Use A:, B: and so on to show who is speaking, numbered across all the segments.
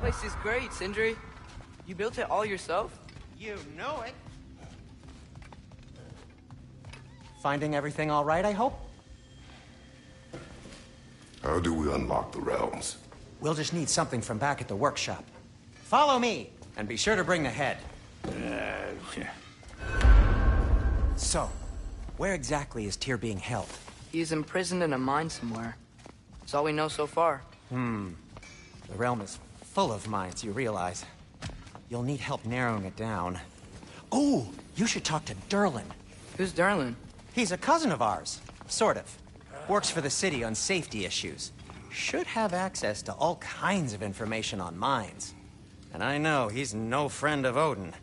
A: Place is great, Sindri. You built it all yourself?
B: You know it. Finding everything all right, I hope?
C: How do we unlock the realms?
B: We'll just need something from back at the workshop. Follow me, and be sure to bring the head. So, where exactly is Tyr being held?
A: He's imprisoned in a mine somewhere. That's all we know so far.
B: The realm is full of mines, you realize. You'll need help narrowing it down. Oh, you should talk to Durlin.
A: Who's Darlin?
B: He's a cousin of ours, sort of. Works for the city on safety issues. Should have access to all kinds of information on mines. And I know he's no friend of Odin.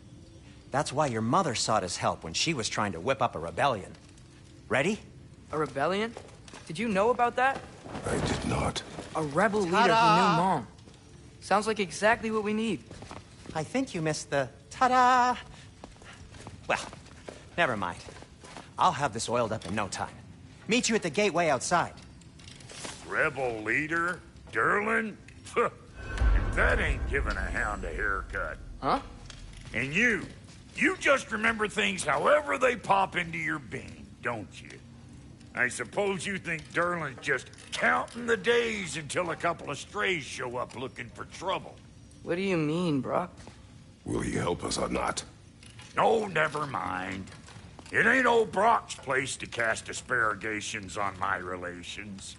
B: That's why your mother sought his help when she was trying to whip up a rebellion. Ready?
A: A rebellion? Did you know about that?
C: I did not.
A: A rebel leader who knew Mom. Sounds like exactly what we need.
B: I think you missed the ta-da! Well, never mind. I'll have this oiled up in no time. Meet you at the gateway outside.
D: Rebel leader? Durlin? If that ain't giving a hound a haircut.
A: Huh?
D: And you just remember things however they pop into your bean, don't you? I suppose you think Durlin's just counting the days until a couple of strays show up looking for trouble.
A: What do you mean, Brock?
C: Will he help us or not?
D: No, never mind. It ain't old Brock's place to cast asparagations on my relations.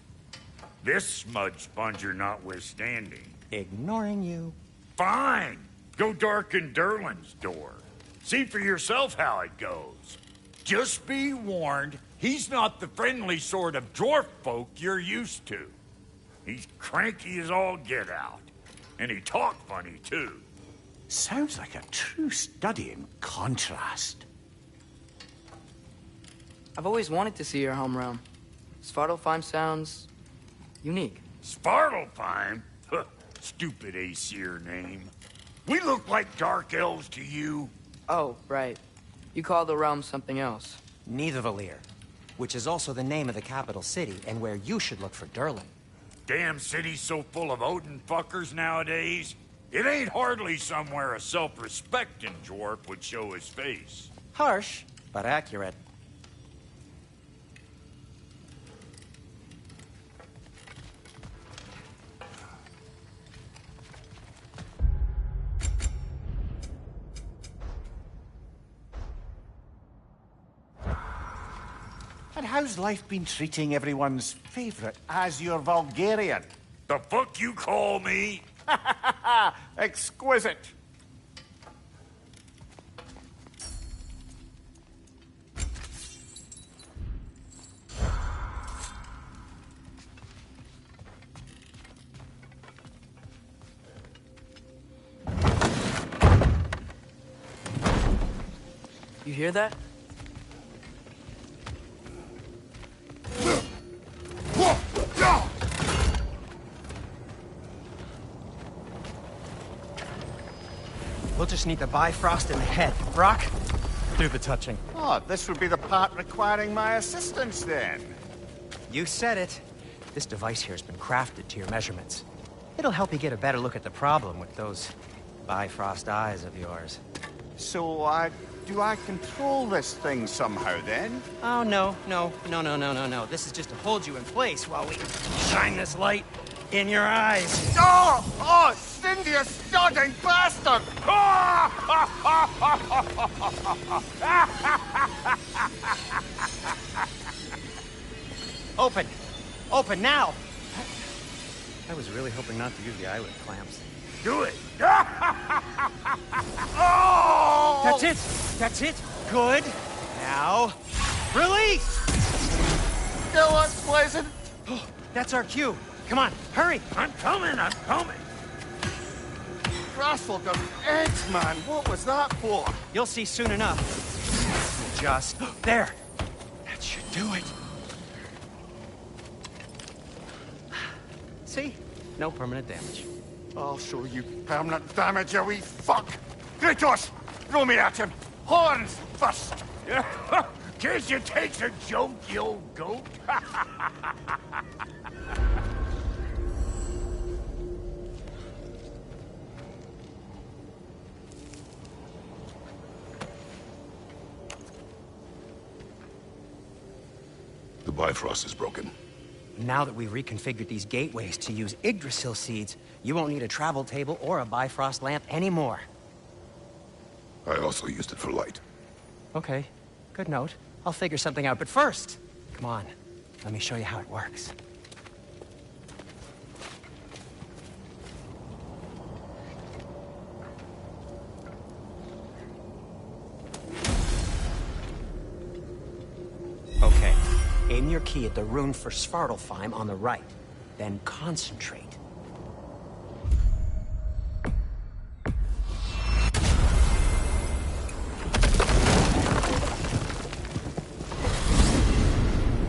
D: This smudge sponger notwithstanding.
B: Ignoring you.
D: Fine. Go darken Durlin's door. See for yourself how it goes. Just be warned, he's not the friendly sort of dwarf folk you're used to. He's cranky as all get out. And he talk funny, too.
E: Sounds like a true study in contrast.
A: I've always wanted to see your home realm. Svartalfheim sounds unique.
D: Svartalfheim? Huh, stupid Aesir name. We look like dark elves to you.
A: Oh, right. You call the realm something else.
B: Nidavellir, which is also the name of the capital city and where you should look for Durlin.
D: Damn city's so full of Odin fuckers nowadays. It ain't hardly somewhere a self-respecting dwarf would show his face.
B: Harsh, but accurate.
E: And how's life been treating everyone's favorite Azure Vulgarian?
D: The fuck you call me?
E: Exquisite.
A: You hear that?
B: We'll just need the Bifrost in the head. Brock, do the touching.
E: Oh, this would be the part requiring my assistance then.
B: You said it. This device here has been crafted to your measurements. It'll help you get a better look at the problem with those Bifrost eyes of yours.
E: So, do I control this thing somehow then?
B: Oh, no. This is just to hold you in place while we shine this light in your eyes.
E: Oh, Cindy, you starting bastard!
B: Open now! I was really hoping not to use the eyelid clamps.
D: Do it!
E: Oh!
B: That's it! Good! Now, release!
E: Still unpleasant.
B: That's our cue. Come on, hurry!
D: I'm coming!
E: Grassful of eggs, man. What was that for?
B: You'll see soon enough. Just there. That should do it. See? No permanent damage.
E: I'll show you permanent damage, you wee fuck! Kratos! Throw me at him! Horns first!
D: Can't you take a joke, you old goat?
C: Bifrost is broken.
B: Now that we've reconfigured these gateways to use Yggdrasil seeds, you won't need a travel table or a Bifrost lamp anymore.
C: I also used it for light.
B: Okay, good note. I'll figure something out, but first, come on, let me show you how it works. Okay, aim your key at the rune for Svartalfheim on the right, then concentrate.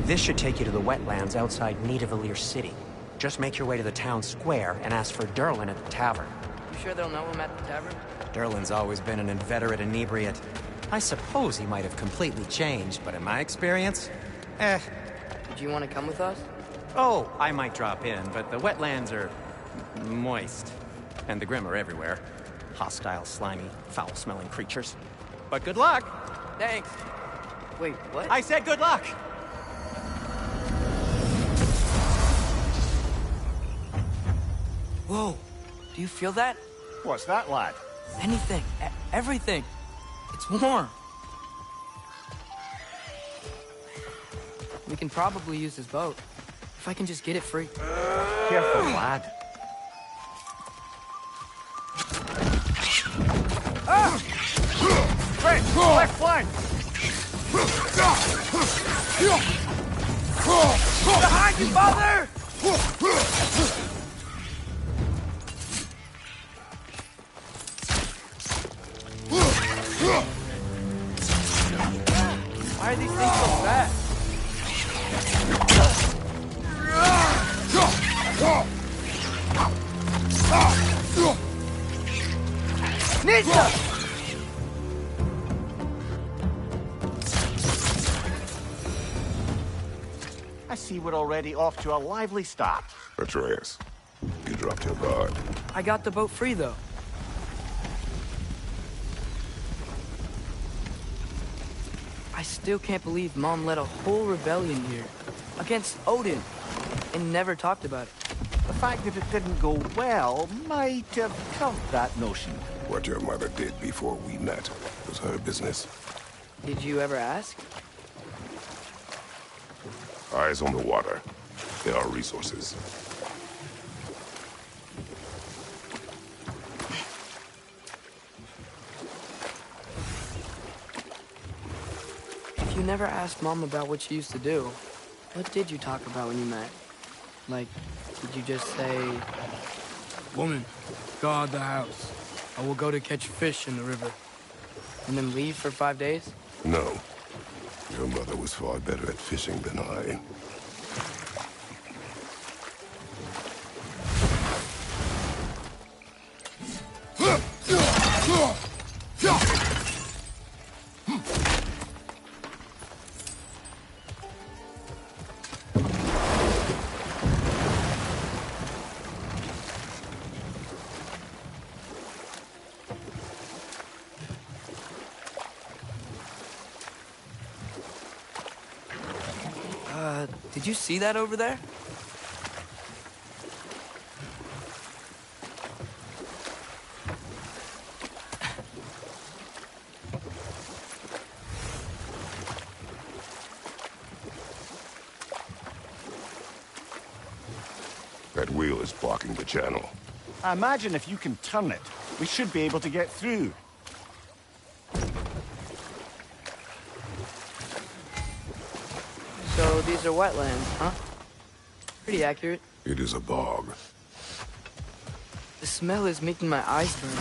B: This should take you to the wetlands outside Nidavellir City. Just make your way to the town square and ask for Durlin at the tavern.
A: You sure they'll know him at the tavern?
B: Durlin's always been an inveterate inebriate. I suppose he might have completely changed, but in my experience,
A: Did you want to come with us?
B: Oh, I might drop in, but the wetlands are moist. And the Grim are everywhere. Hostile, slimy, foul-smelling creatures. But good luck!
A: Thanks. Wait, what?
B: I said good luck!
A: Whoa. Do you feel that?
E: What's that, lad?
A: Anything. Everything. It's warm. We can probably use this boat. If I can just get it free.
E: Careful, lad. French, left flank!
A: Behind you, father! Why are these things so fast? Ninja!
E: I see we're already off to a lively start.
C: Atreus, you dropped your guard.
A: I got the boat free, though. I still can't believe Mom led a whole rebellion here against Odin and never talked about it.
E: The fact that it didn't go well might have helped that notion.
C: What your mother did before we met was her business.
A: Did you ever ask?
C: Eyes on the water. There are resources.
A: If you never asked Mom about what she used to do, what did you talk about when you met? Like, did you just say... Woman, guard the house. I will go to catch fish in the river. And then leave for 5 days?
C: No. Your mother was far better at fishing than I.
A: Did you see that over there?
C: That wheel is blocking the channel.
E: I imagine if you can turn it, we should be able to get through.
A: So these are wetlands, huh? Pretty accurate.
C: It is a bog.
A: The smell is making my eyes burn.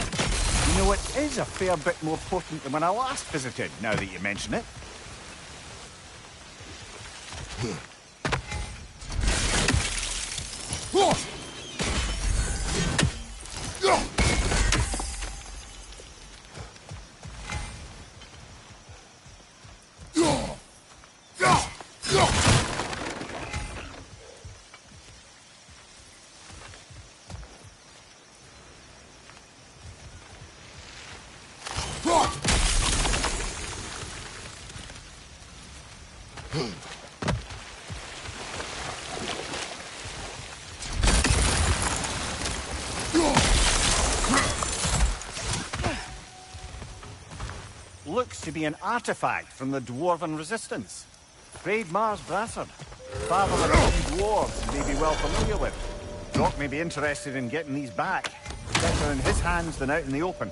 E: You know, it is a fair bit more potent than when I last visited, now that you mention it. looks to be an artifact from the Dwarven Resistance. Grade Mars Brassard, father of the dwarves, you may be well familiar with. Doc may be interested in getting these back. Better in his hands than out in the open.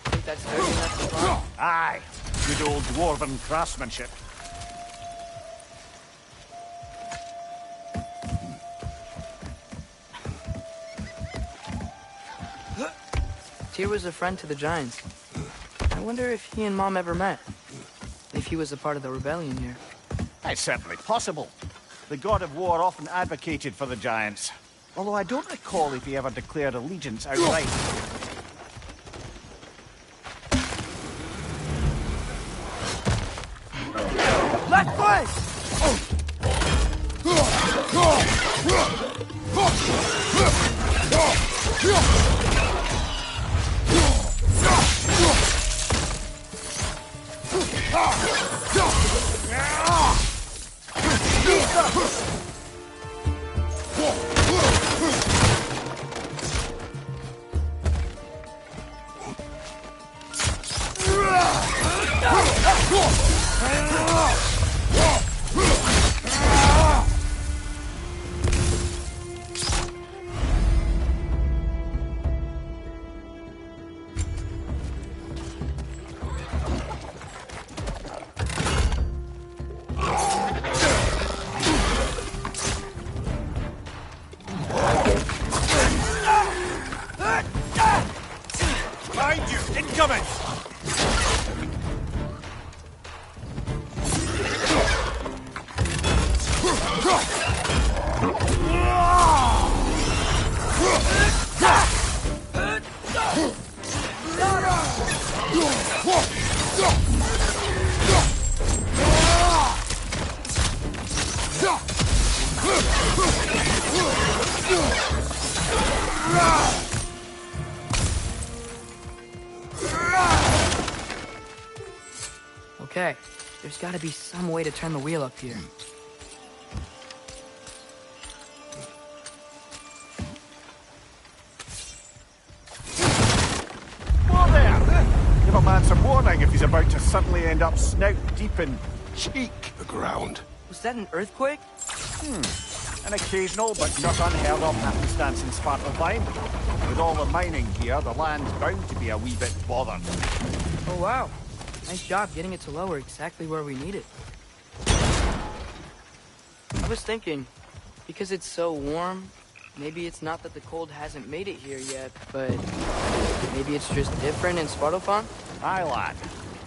A: Think that's sturdy enough to climb?
E: Aye, good old Dwarven craftsmanship.
A: Tyr was a friend to the Giants. I wonder if he and Mom ever met. If he was a part of the rebellion here.
E: It's certainly possible. The god of war often advocated for the Giants. Although I don't recall if he ever declared allegiance outright.
A: Left foot!
E: Behind you! Incoming!
A: Okay, there's gotta be some way to turn the wheel up here.
E: Whoa there! Give a man some warning if he's about to suddenly end up snout deep in cheek.
C: The ground.
A: Was that an earthquake?
E: An occasional but not unheard of happenstance in Svartalfheim. With all the mining here, the land's bound to be a wee bit bothered.
A: Oh wow. Nice job getting it to lower exactly where we need it. I was thinking, because it's so warm, maybe it's not that the cold hasn't made it here yet, but maybe it's just different in Svartalfheim?
E: Aye, lad.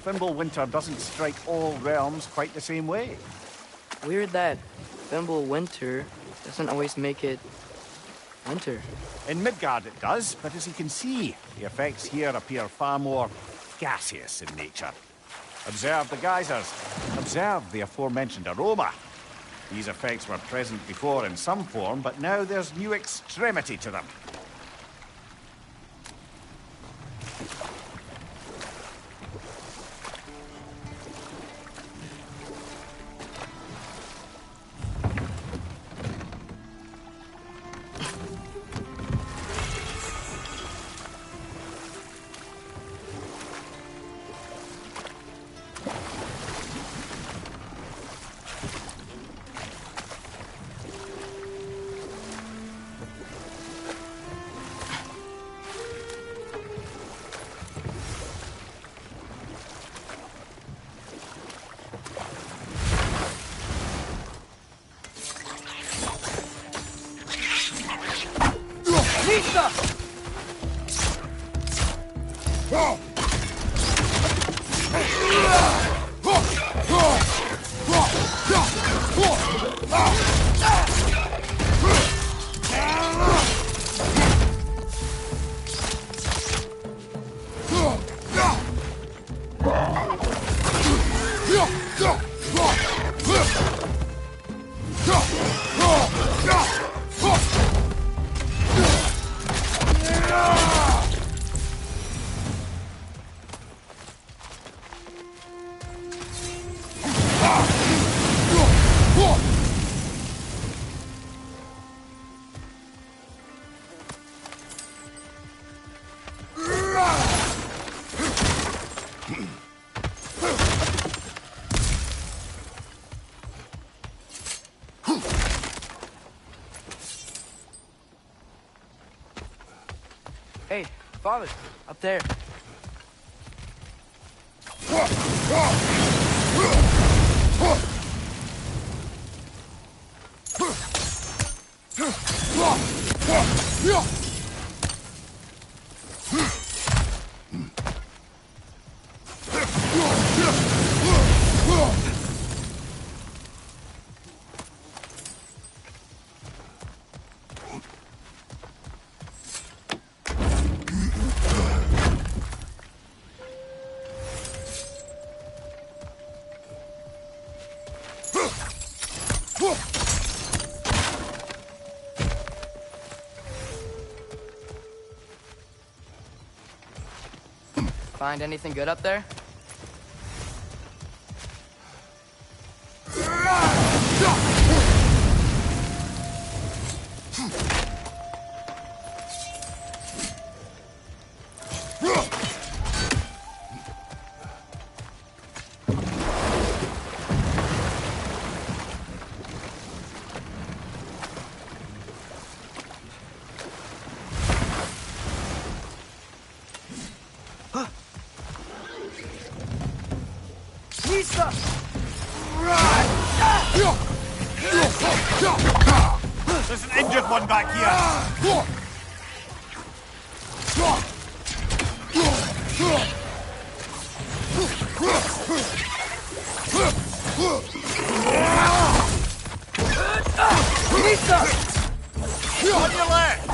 E: Winter doesn't strike all realms quite the same way.
A: Weird that Winter doesn't always make it winter.
E: In Midgard it does, but as you can see, the effects here appear far more gaseous in nature. Observe the geysers. Observe the aforementioned aroma. These effects were present before in some form, but now there's new extremity to them.
A: Father, up there. Find anything good up there?
E: There's an injured one back here. On your left.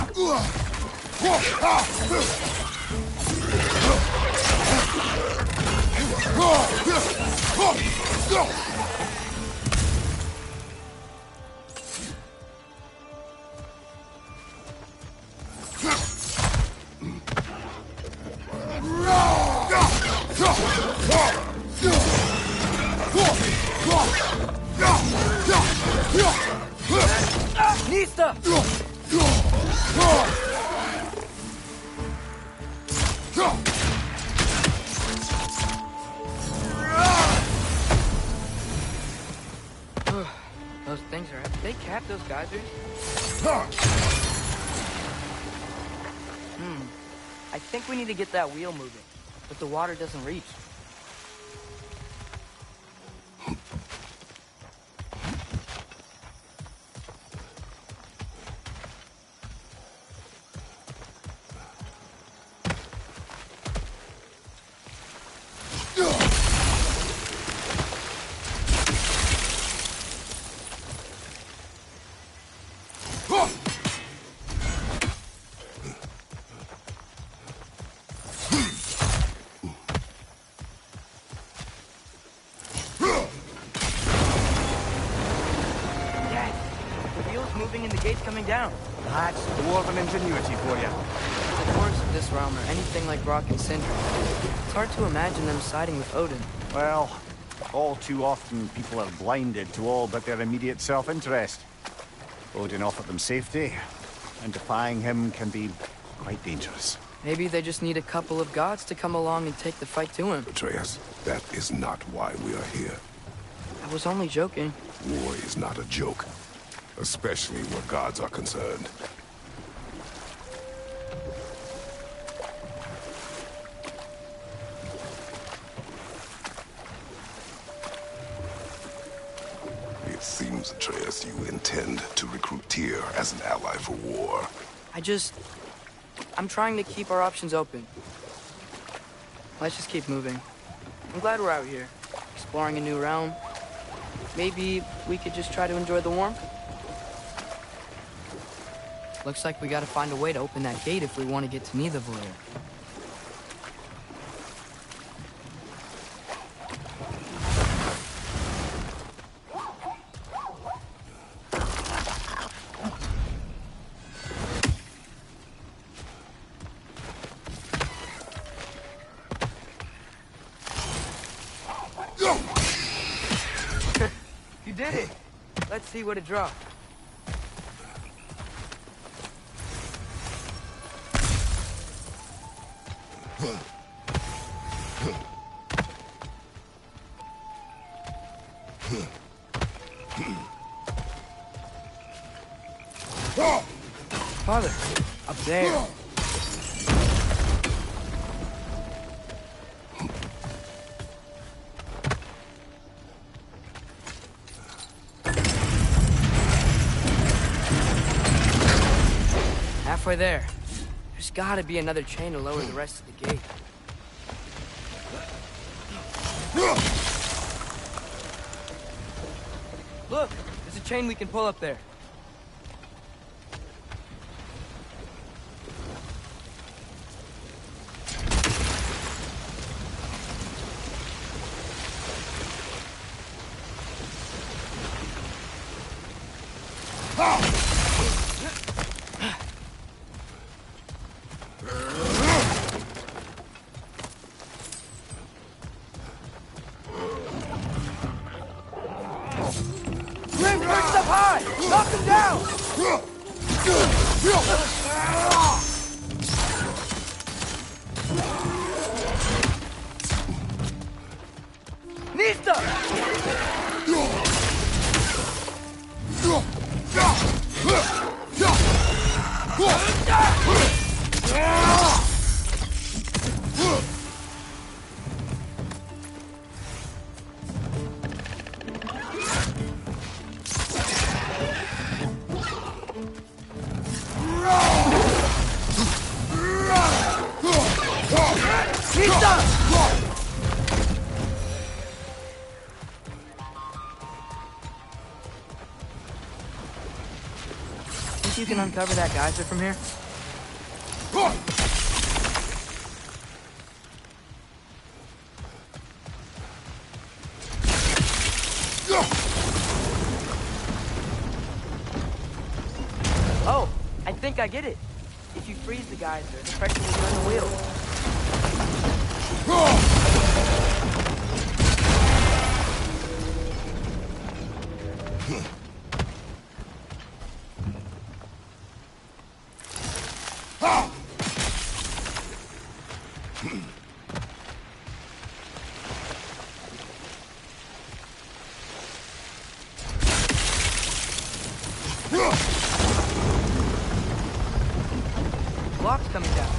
A: Nista! Those things are... They cap those geysers? I think we need to get that wheel moving, but the water doesn't reach. Moving and the gate's coming down.
E: That's dwarven ingenuity for you.
A: The dwarves of this realm are anything like Rock and Sindri. It's hard to imagine them siding with Odin.
E: Well, all too often people are blinded to all but their immediate self-interest. Odin offered them safety, and defying him can be quite dangerous.
A: Maybe they just need a couple of gods to come along and take the fight to him.
C: Atreus, that is not why we are here.
A: I was only joking.
C: War is not a joke, especially where gods are concerned. It seems, Atreus, you intend to recruit Tyr as an ally for war.
A: I'm trying to keep our options open. Let's just keep moving. I'm glad we're out here, exploring a new realm. Maybe we could just try to enjoy the warmth? Looks like we gotta find a way to open that gate if we want to get to Nidavellir. You did it! Let's see what it dropped. Father, up there. halfway there. There's gotta be another chain to lower the rest of the gate. Look, there's a chain we can pull up there. You can uncover that geyser from here? Oh, I think I get it. If you freeze the geyser, the pressure will turn the wheel. Block's coming down.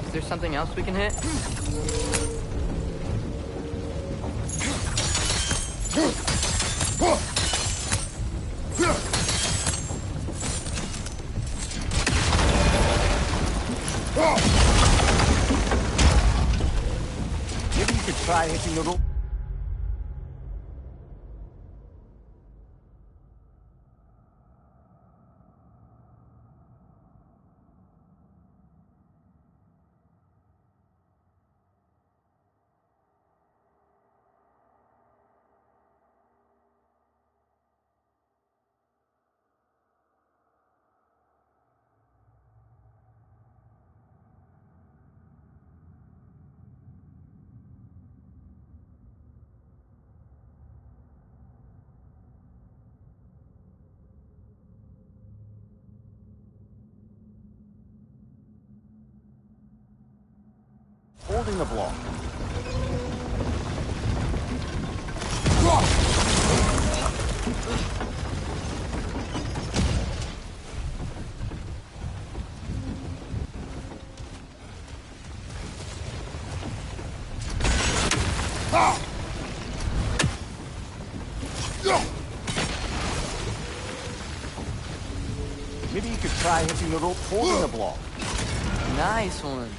A: Is there something else we can hit?
E: Maybe you could try hitting the rope. Holding the block. Maybe you could try hitting the rope holding the block.
A: Nice one.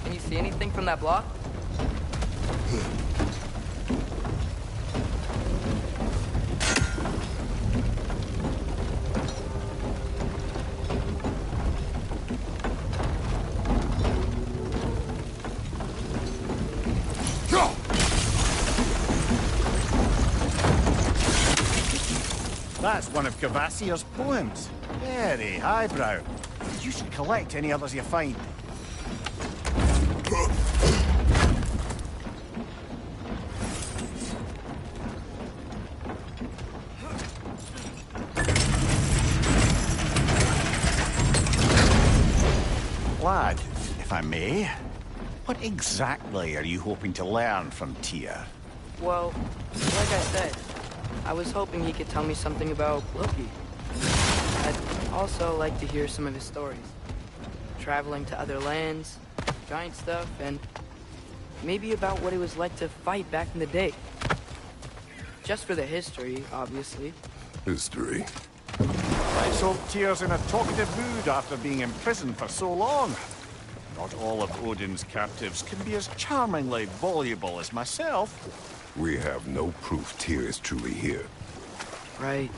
A: Can you see anything from that block?
E: That's one of Cavassier's poems. Very highbrow. You should collect any others you find. Lad, if I may, what exactly are you hoping to learn from Tyr?
A: Well, like I said, I was hoping he could tell me something about Loki. I'd also like to hear some of his stories. traveling to other lands, giant stuff, and maybe about what it was like to fight back in the day. Just for the history, obviously.
C: History.
E: Let's hope Tyr's in a talkative mood after being imprisoned for so long. Not all of Odin's captives can be as charmingly voluble as myself.
C: We have no proof Tyr is truly here.
A: Right.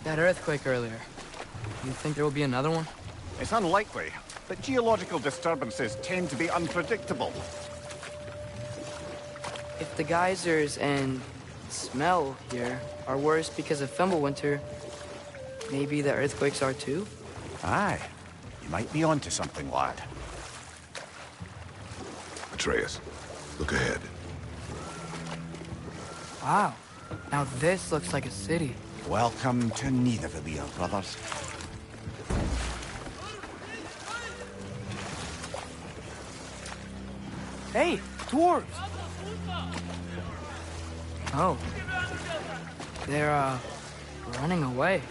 A: That earthquake earlier. You think there will be another one?
E: It's unlikely, but geological disturbances tend to be unpredictable.
A: If the geysers and smell here are worse because of Fimbulwinter, maybe the earthquakes are too?
E: Aye. You might be onto something, lad.
C: Atreus, look ahead.
A: Wow. Now this looks like a city.
E: Welcome to Nidavellir, brothers.
A: Hey, dwarves! Oh. They're, running away.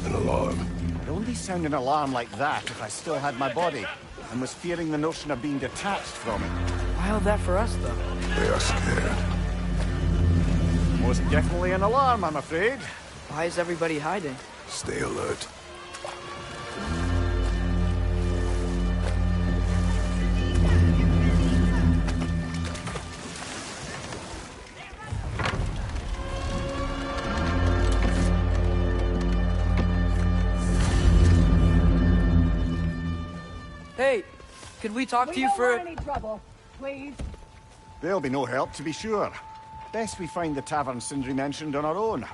C: An alarm.
E: I'd only sound an alarm like that if I still had my body, and was fearing the notion of being detached from it.
A: Wild that for us, though.
C: They are scared.
E: Most definitely an alarm, I'm afraid.
A: Why is everybody hiding?
C: Stay alert.
A: Hey, could we talk to you
F: don't
A: for...
F: want any trouble, please.
E: There'll be no help, to be sure. Best we find the tavern Sindri mentioned on our own.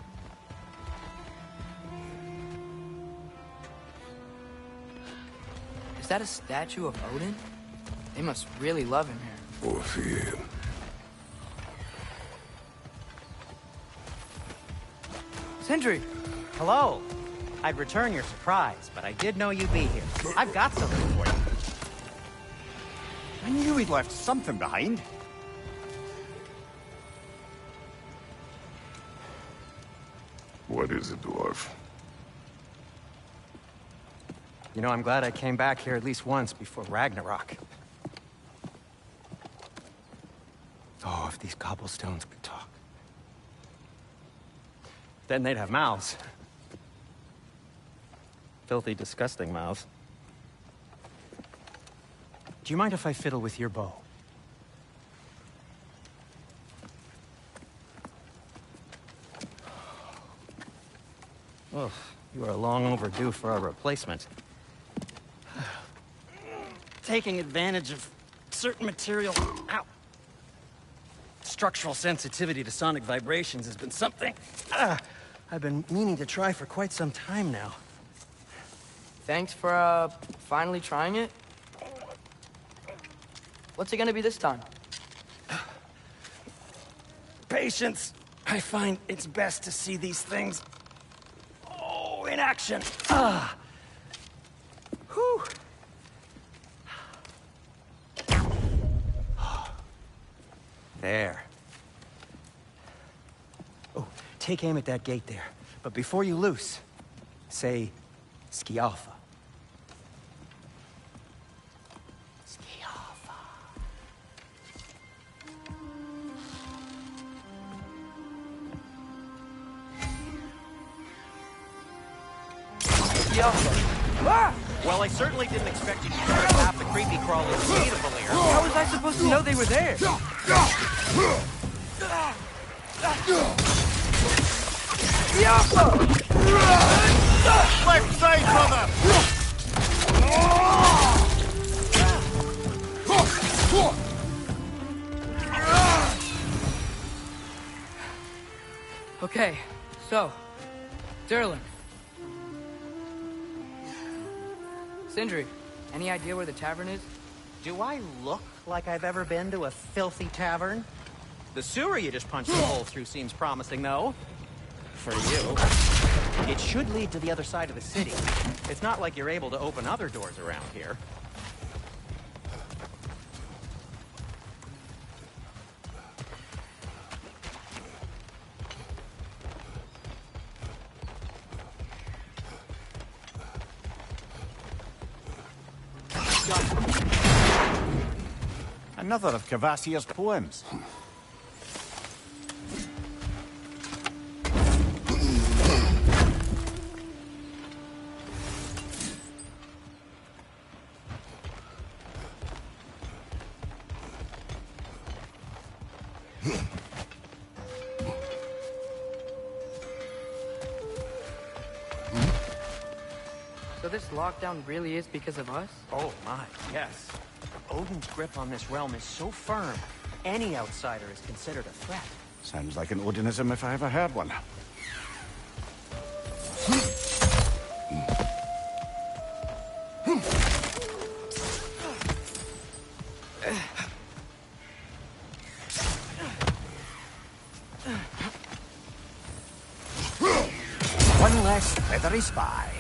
A: Is that a statue of Odin? They must really love him here.
C: Or fear him.
A: Sindri!
B: Hello. I'd return your surprise, but I did know you'd be here. I've got something for you.
E: I knew he'd left something behind.
C: What is it, dwarf?
B: You know, I'm glad I came back here at least once before Ragnarok. Oh, if these cobblestones could talk. Then they'd have mouths. Filthy, disgusting mouths. Do you mind if I fiddle with your bow? Oh, you are long overdue for a replacement. Taking advantage of certain material... Ow! Structural sensitivity to sonic vibrations has been something I've been meaning to try for quite some time now.
A: Thanks for, finally trying it. What's it gonna be this time?
B: Patience. I find it's best to see these things... Oh, in action. Whew. There. Oh, take aim at that gate there. But before you loose, say, Skialfa. Skialfa.
A: Ah!
B: Well, I certainly didn't expect you to hear half the creepy crawlers in Nidavellir.
A: How was I supposed to know they were there?
E: Left side, brother!
A: Okay, so, Durlin. Sindri, any idea where the tavern is?
B: Do I look like I've ever been to a filthy tavern? The sewer you just punched a hole through seems promising, though. For you. It should lead to the other side of the city. It's not like you're able to open other doors around here.
E: Another of Cavassier's poems.
A: So this lockdown really is because of us?
B: Oh my, yes. Odin's grip on this realm is so firm, any outsider is considered a threat.
E: Sounds like an Odinism if I ever heard one. One less feathery spy.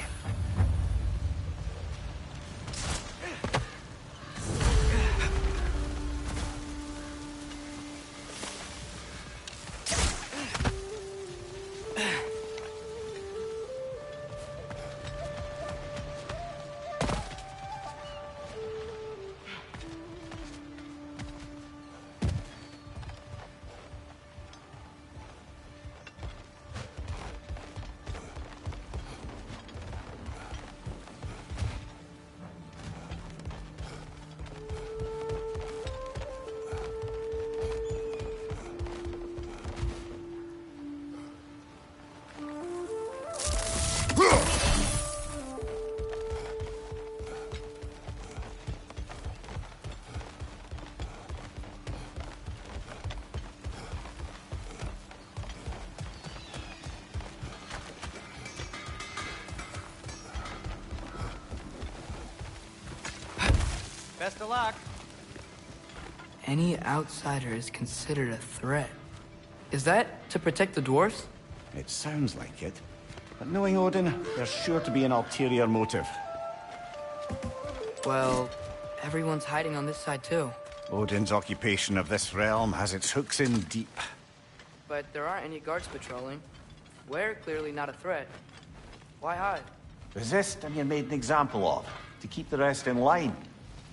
B: Best of luck.
A: Any outsider is considered a threat. Is that to protect the dwarves?
E: It sounds like it. But knowing Odin, there's sure to be an ulterior motive.
A: Well, everyone's hiding on this side too.
E: Odin's occupation of this realm has its hooks in deep.
A: But there aren't any guards patrolling. We're clearly not a threat. Why hide?
E: Resist and you're made an example of, to keep the rest in line.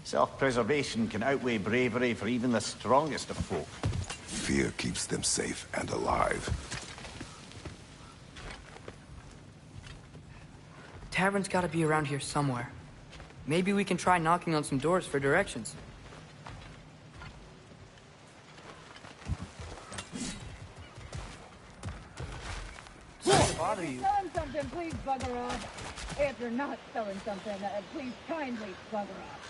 E: Self-preservation can outweigh bravery for even the strongest of folk.
C: Fear keeps them safe and alive.
A: Tavern's gotta be around here somewhere. Maybe we can try knocking on some doors for directions. Sorry to bother you.
F: Selling something, please bugger off. If you're not selling something, please kindly bugger off.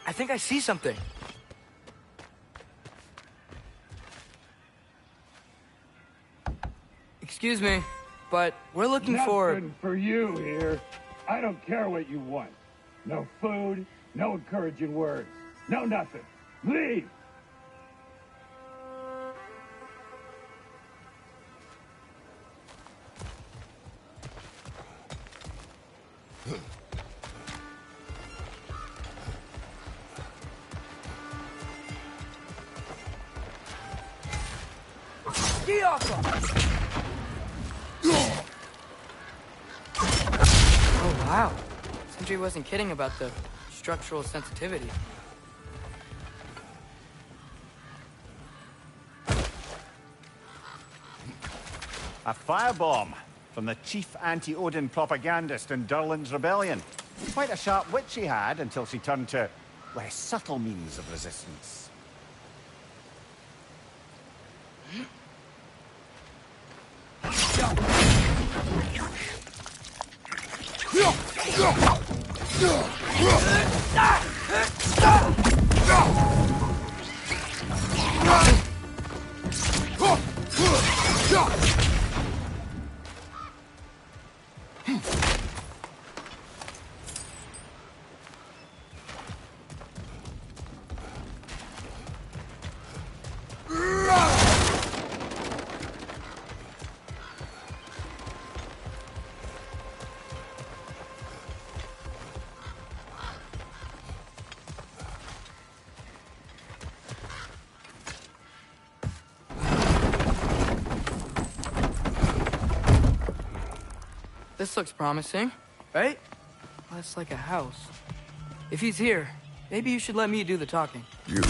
A: I think I see something. Excuse me, but we're looking for...
G: Nothing for you here. I don't care what you want. No food, no encouraging words, no nothing. Leave!
A: Get off him! Oh, wow. Sentry wasn't kidding about the structural sensitivity.
E: A firebomb from the chief anti-Odin propagandist in Durlin's rebellion. Quite a sharp wit she had until she turned to less subtle means of resistance.
A: This looks promising, right? Well, that's like a house. If he's here, maybe you should let me do the talking.
C: You.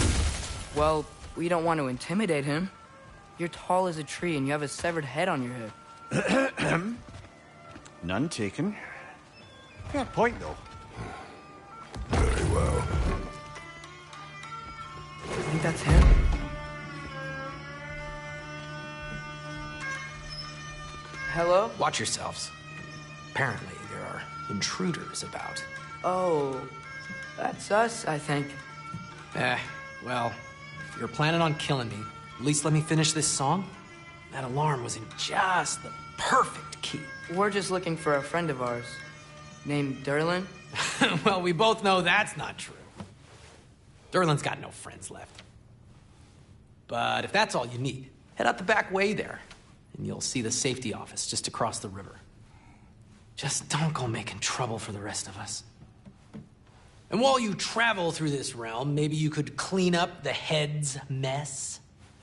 A: Well, we don't want to intimidate him. You're tall as a tree and you have a severed head on your head.
E: None taken. Fair point, though.
C: Very well.
A: I think that's him. Hello?
H: Watch yourselves. Apparently, there are intruders about.
A: Oh, that's us, I think.
H: Well, if you're planning on killing me, at least let me finish this song. That alarm was in just the perfect key.
A: We're just looking for a friend of ours named Derlin.
H: Well, we both know that's not true. Derlin's got no friends left. But if that's all you need, head out the back way there, and you'll see the safety office just across the river. Just don't go making trouble for the rest of us. And while you travel through this realm, maybe you could clean up the head's mess.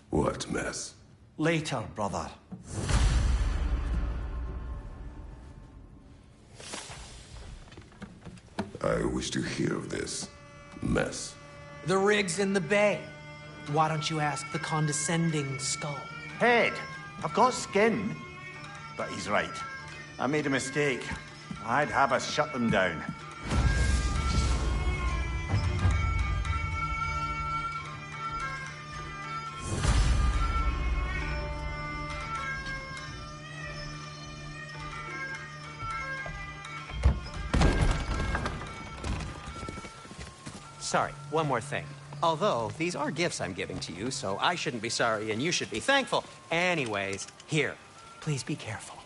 C: What mess?
E: Later, brother.
C: I wish to hear of this mess.
H: The rig's in the bay. Why don't you ask the condescending skull?
E: Head. I've got skin. But he's right. I made a mistake. I'd have us shut them down.
B: Sorry, one more thing. Although, these are gifts I'm giving to you, so I shouldn't be sorry and you should be thankful. Anyways, here, please be careful.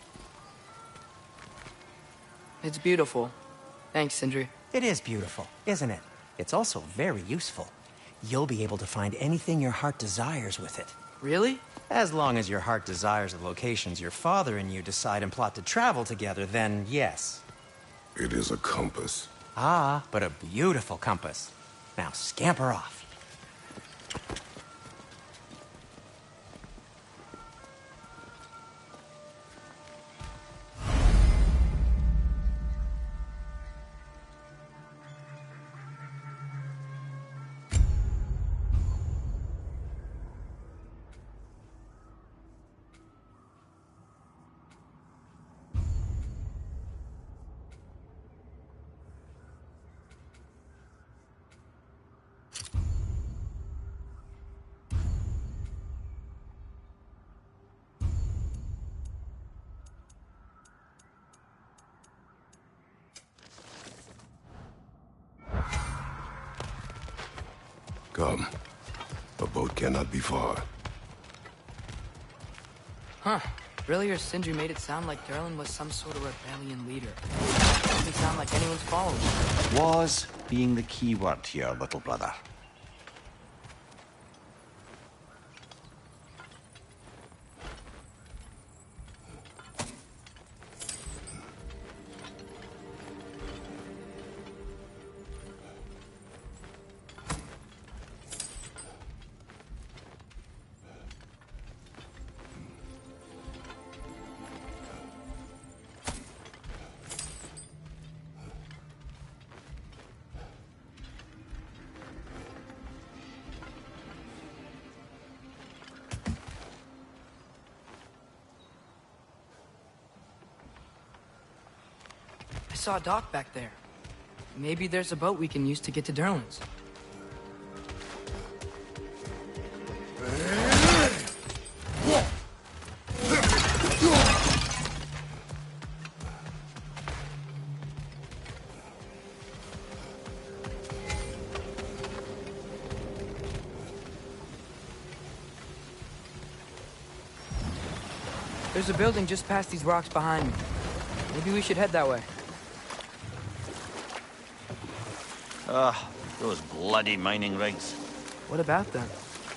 A: It's beautiful. Thanks, Sindri.
B: It is beautiful, isn't it? It's also very useful. You'll be able to find anything your heart desires with it.
A: Really?
B: As long as your heart desires the locations your father and you decide and plot to travel together, then yes.
C: It is a compass.
B: Ah, but a beautiful compass. Now scamper off.
C: Come. A boat cannot be far.
A: Huh. Earlier, Sindri made it sound like Derlin was some sort of rebellion leader. Doesn't sound like anyone's following him.
E: Was being the key word here, little brother.
A: I saw a dock back there. Maybe there's a boat we can use to get to Derlin's. There's a building just past these rocks behind me. Maybe we should head that way.
E: Those bloody mining rigs.
A: What about them?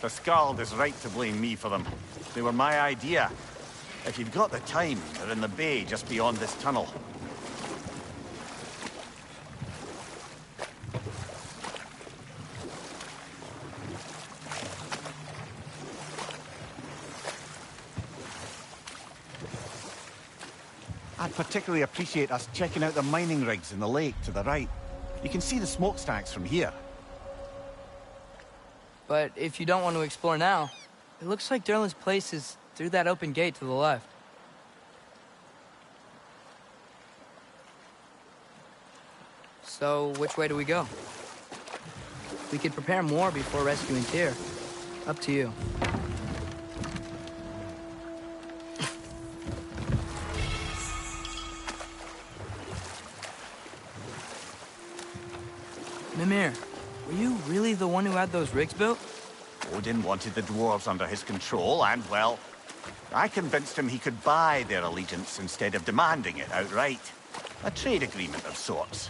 E: The Skald is right to blame me for them. They were my idea. If you've got the time, they're in the bay just beyond this tunnel.
B: I'd
E: particularly appreciate us checking out the mining rigs in the lake to the right. You can see the smokestacks from here.
A: But if you don't want to explore now, it looks like Derlin's place is through that open gate to the left. So, which way do we go? We could prepare more before rescuing Tyr. Up to you. Mimir, were you really the one who had those rigs built?
E: Odin wanted the dwarves under his control, and, well, I convinced him he could buy their allegiance instead of demanding it outright. A trade agreement of sorts.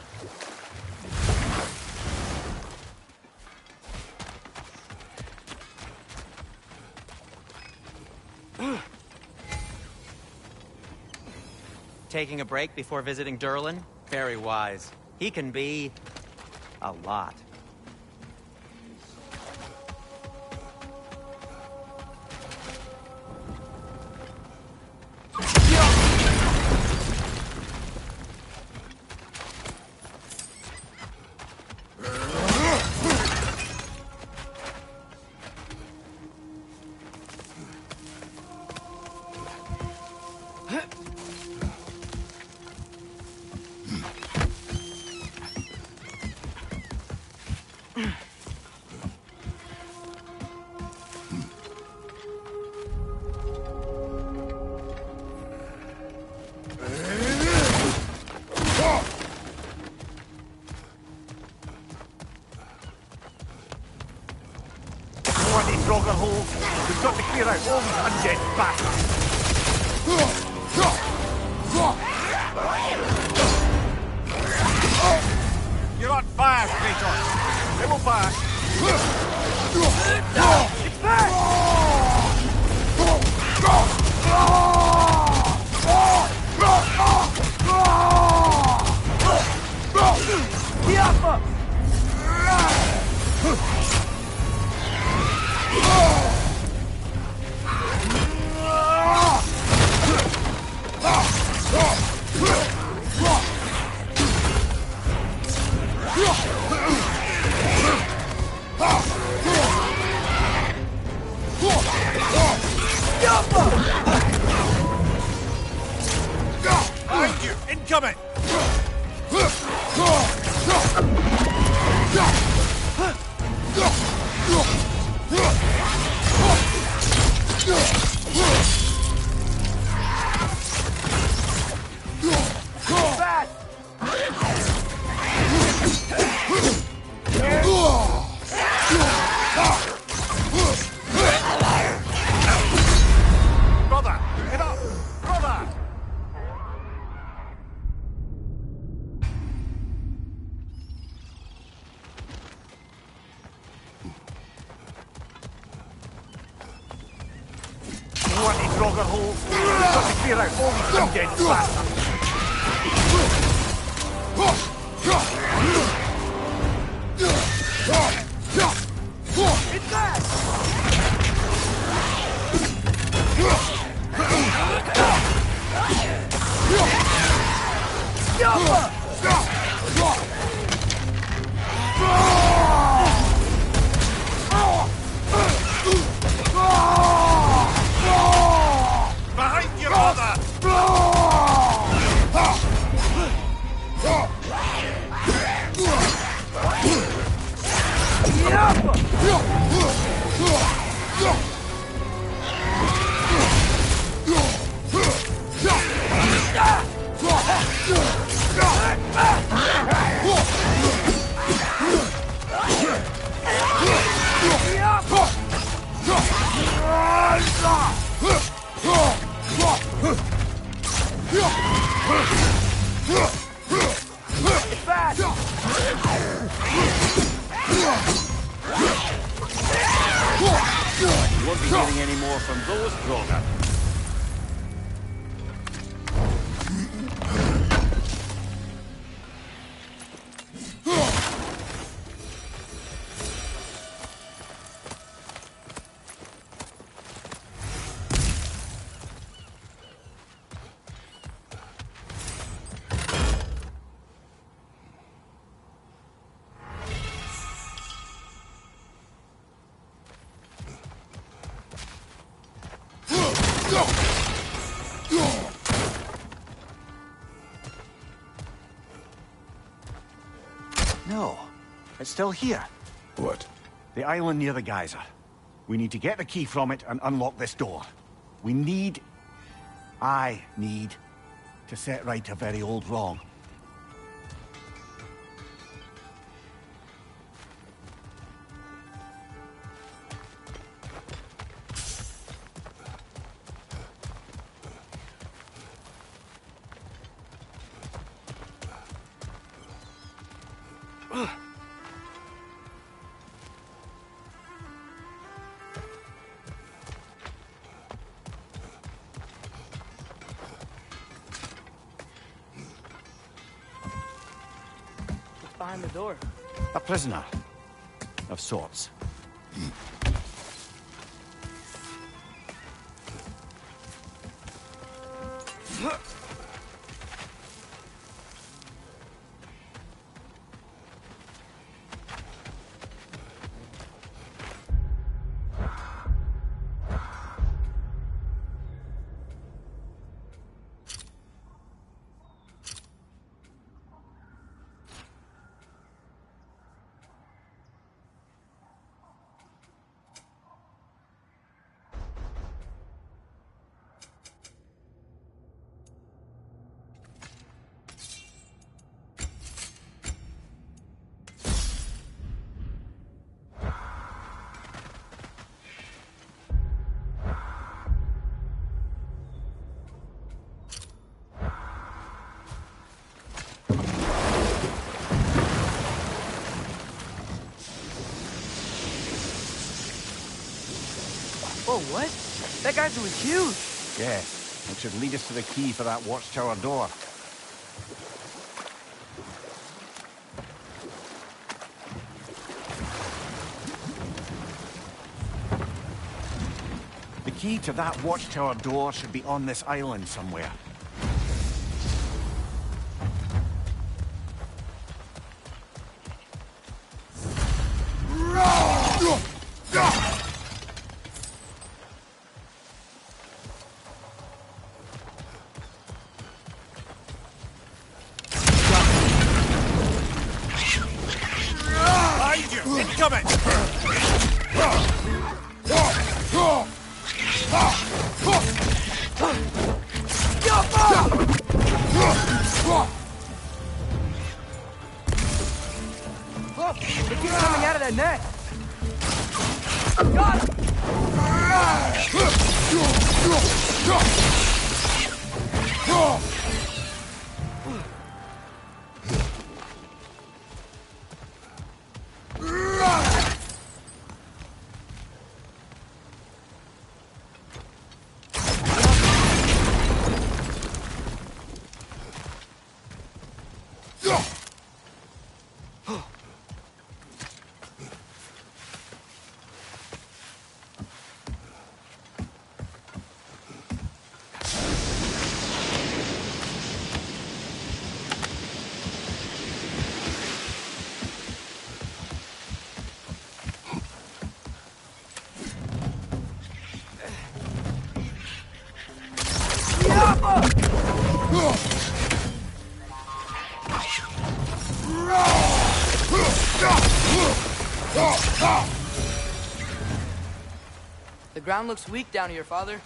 B: Taking a break before visiting Durlin? Very wise. He can be... a lot.
E: We've got to clear out all these undead bastards. You're on fire, Kratos. They will pass. It's back! Behind you! Incoming! Brother! Get up! Brother! You want these Roger holes? We've got to clear out all these undead bastards. It's back! Behind you, brother! It's back! You won't be getting any more from those, Grogan. No, it's still here.
C: What?
E: The island near the geyser. We need to get the key from it and unlock this door. I need to set right a very old wrong.
A: Behind the door.
E: A prisoner. Of sorts.
A: Whoa, what? That geyser was huge.
E: Yes, it should lead us to the key for that watchtower door. The key to that watchtower door should be on this island somewhere.
A: They keep coming out of that net. Got it! The ground looks weak down here, Father.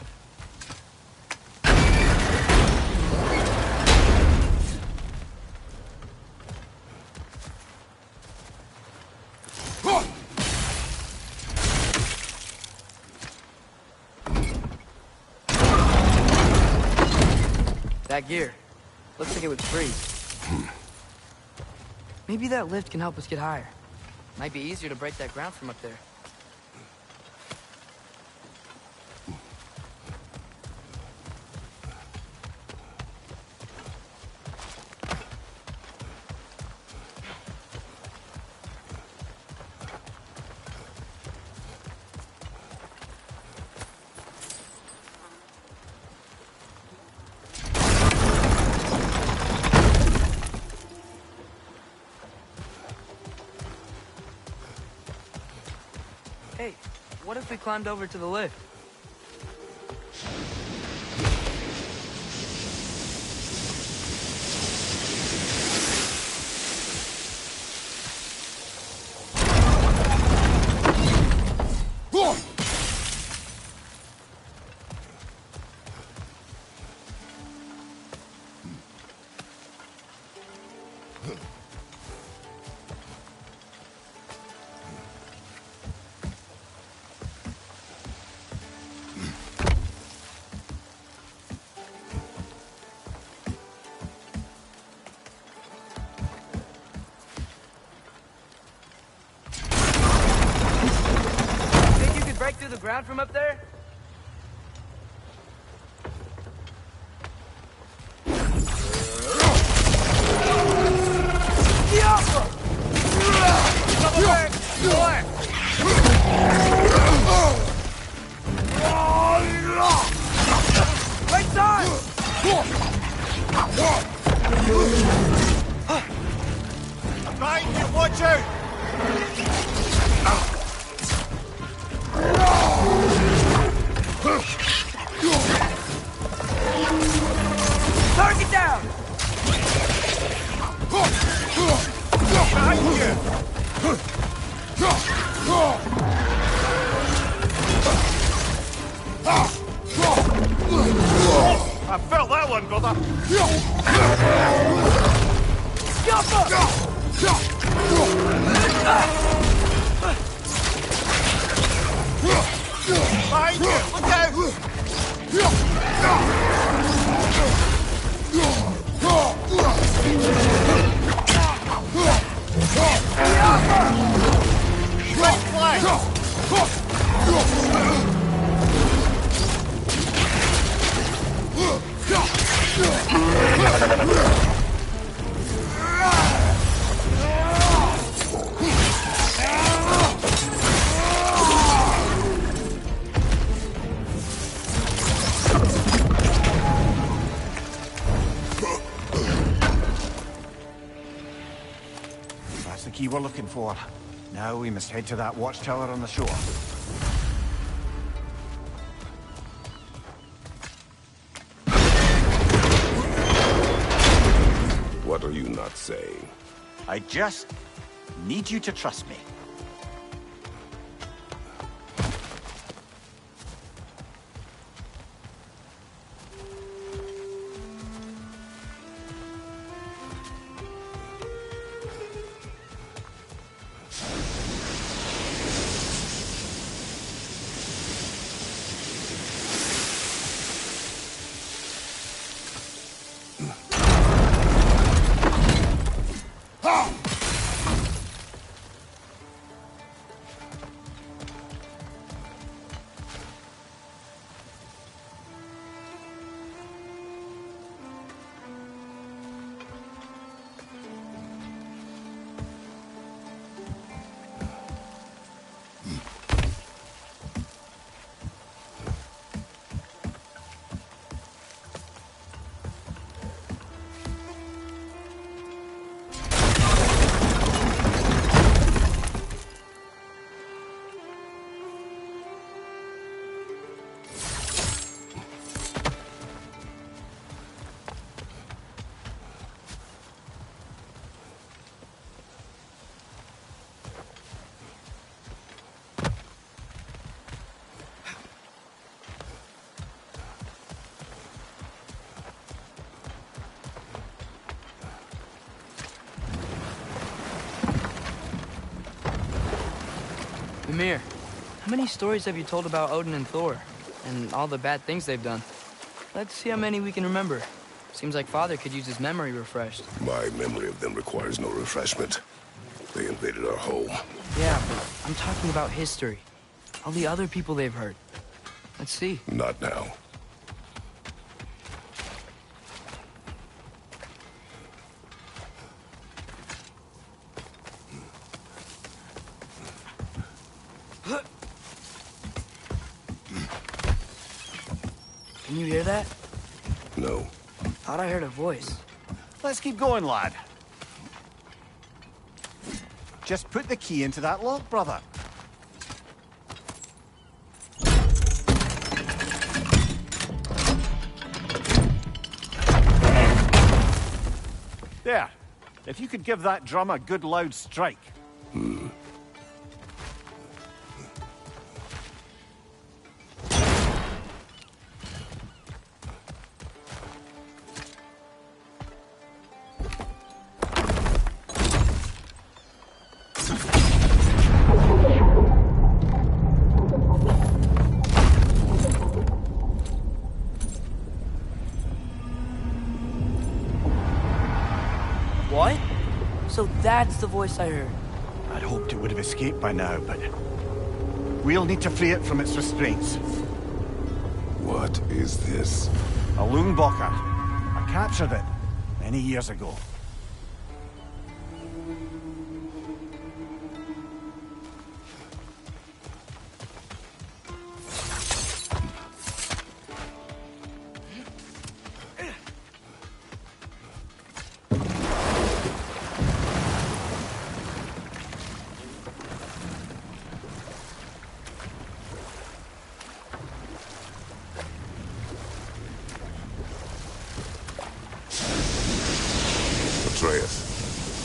A: That gear. Looks like it would freeze. Maybe that lift can help us get higher. Might be easier to break that ground from up there. Hey, what if we climbed over to the lift? Think you could break through the ground from up there? Right side!
E: Behind you, watch out!
A: Target down!
E: Behind you! I felt that one, brother! Behind you! Look out! Right flank! That's the key we're looking for. Now we must head to that watchtower on the shore.
C: What are you not saying?
E: I just need you to trust me.
A: Ymir, how many stories have you told about Odin and Thor? And all the bad things they've done? Let's see how many we can remember. Seems like Father could use his memory refreshed.
C: My memory of them requires no refreshment. They invaded our home.
A: Yeah, but I'm talking about history. All the other people they've hurt. Let's see.
C: Not now.
A: Can you hear that?
C: No.
A: Thought I heard a voice.
E: Let's keep going, lad. Just put the key into that lock, brother. There. If you could give that drum a good loud strike.
A: What? So that's the voice I heard.
E: I'd hoped it would have escaped by now, but we'll need to free it from its restraints.
C: What is this?
E: A Lungbocker. I captured it many years ago.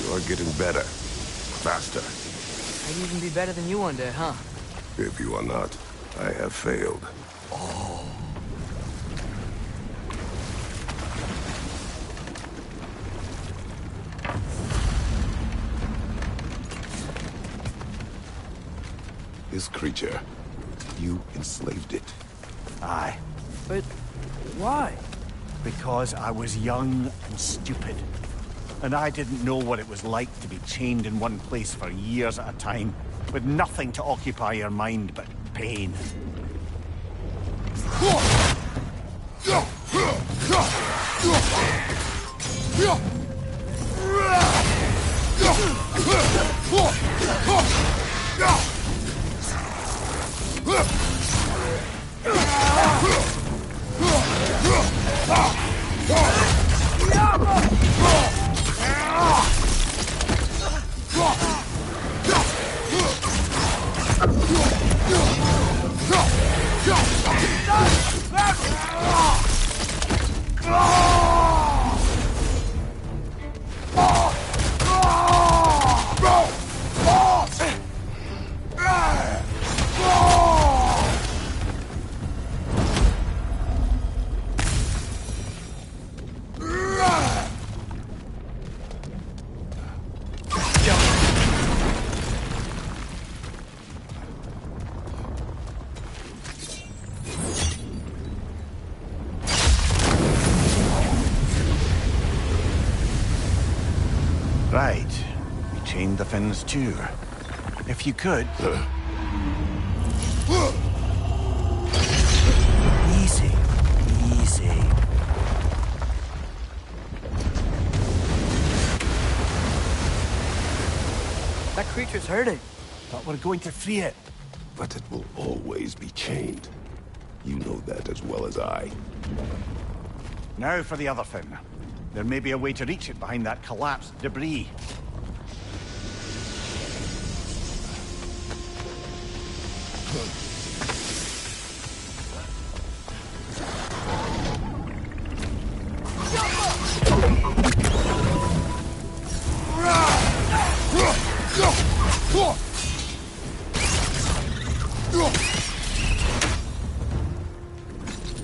C: You're getting better. Faster.
A: I'd even be better than you one day, huh?
C: If you are not, I have failed. This creature, you enslaved it.
E: Aye.
A: But why?
E: Because I was young and stupid. And I didn't know what it was like to be chained in one place for years at a time, with nothing to occupy your mind but pain. Right. We chained the fins too. If you could... Easy. Easy.
A: That creature's hurting.
E: But we're going to free it.
C: But it will always be chained. You know that as well as I.
E: Now for the other fin. There may be a way to reach it behind that collapsed debris.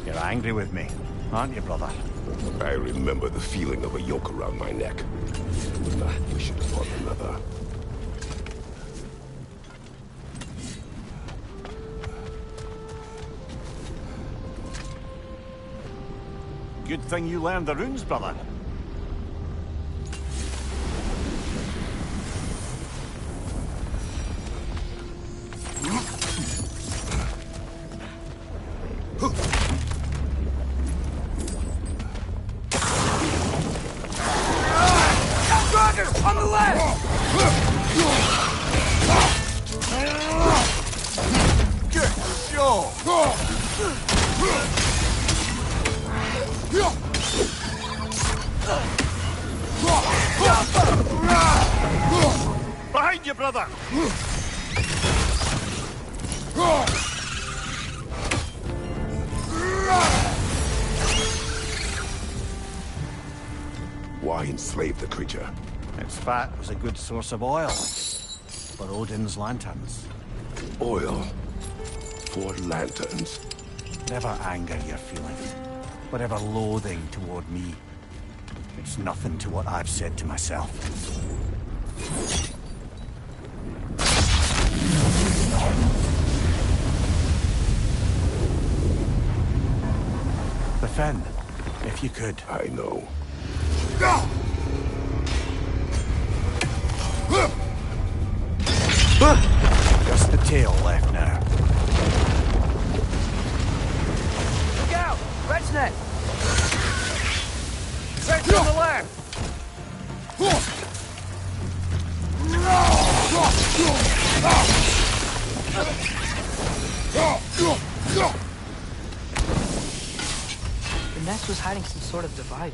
E: You're angry with me, aren't you, brother?
C: I remember the feeling of a yoke around my neck. I would not wish it upon another.
E: Good thing you learned the runes, brother.
A: On the left!
E: Good show! Behind you, brother!
C: Why enslave the creature?
E: Its fat was a good source of oil for Odin's lanterns.
C: Oil for lanterns.
E: Whatever anger you're feeling, whatever loathing toward me, it's nothing to what I've said to myself. The fin, if you could.
C: I know.
E: Just the tail left now.
A: Look out! Red's net!
E: Right on the left!
A: The nest was hiding some sort of device.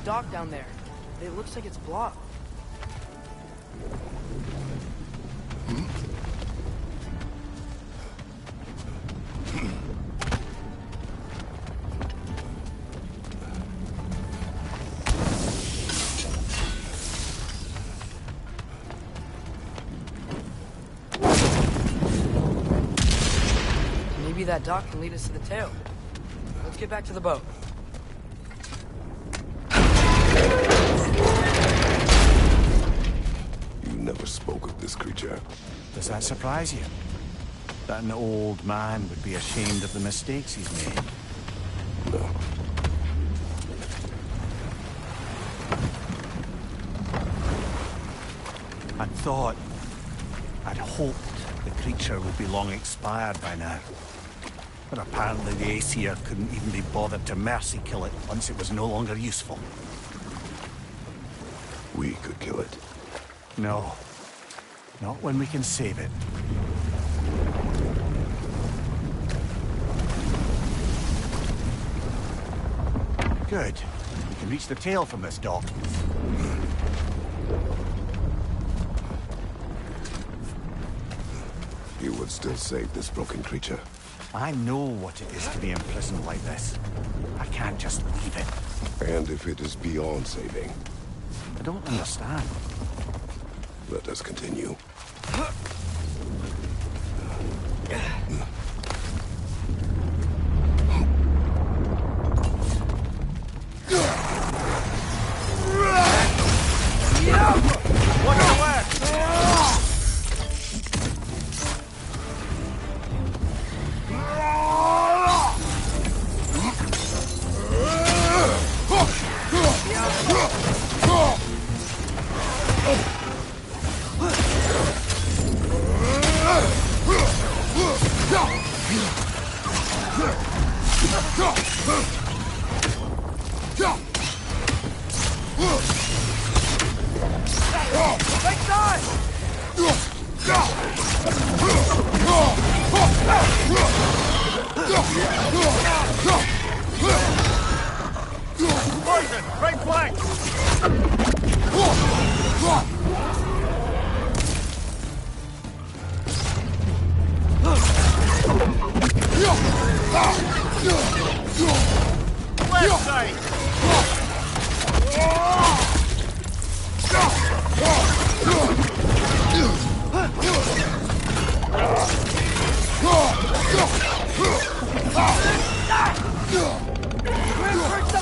A: Dock down there. It looks like it's blocked. Maybe that dock can lead us to the tail. Let's get back to the boat.
C: Never spoke of this creature.
E: Does that surprise you? That an old man would be ashamed of the mistakes he's made?
C: No.
E: I'd hoped the creature would be long expired by now. But apparently the Aesir couldn't even be bothered to mercy kill it once it was no longer useful.
C: We could kill it.
E: No. Not when we can save it. Good. We can reach the tail from this dock.
C: You would still save this broken creature.
E: I know what it is to be imprisoned like this. I can't just leave it.
C: And if it is beyond saving,
E: I don't understand.
C: let us continue.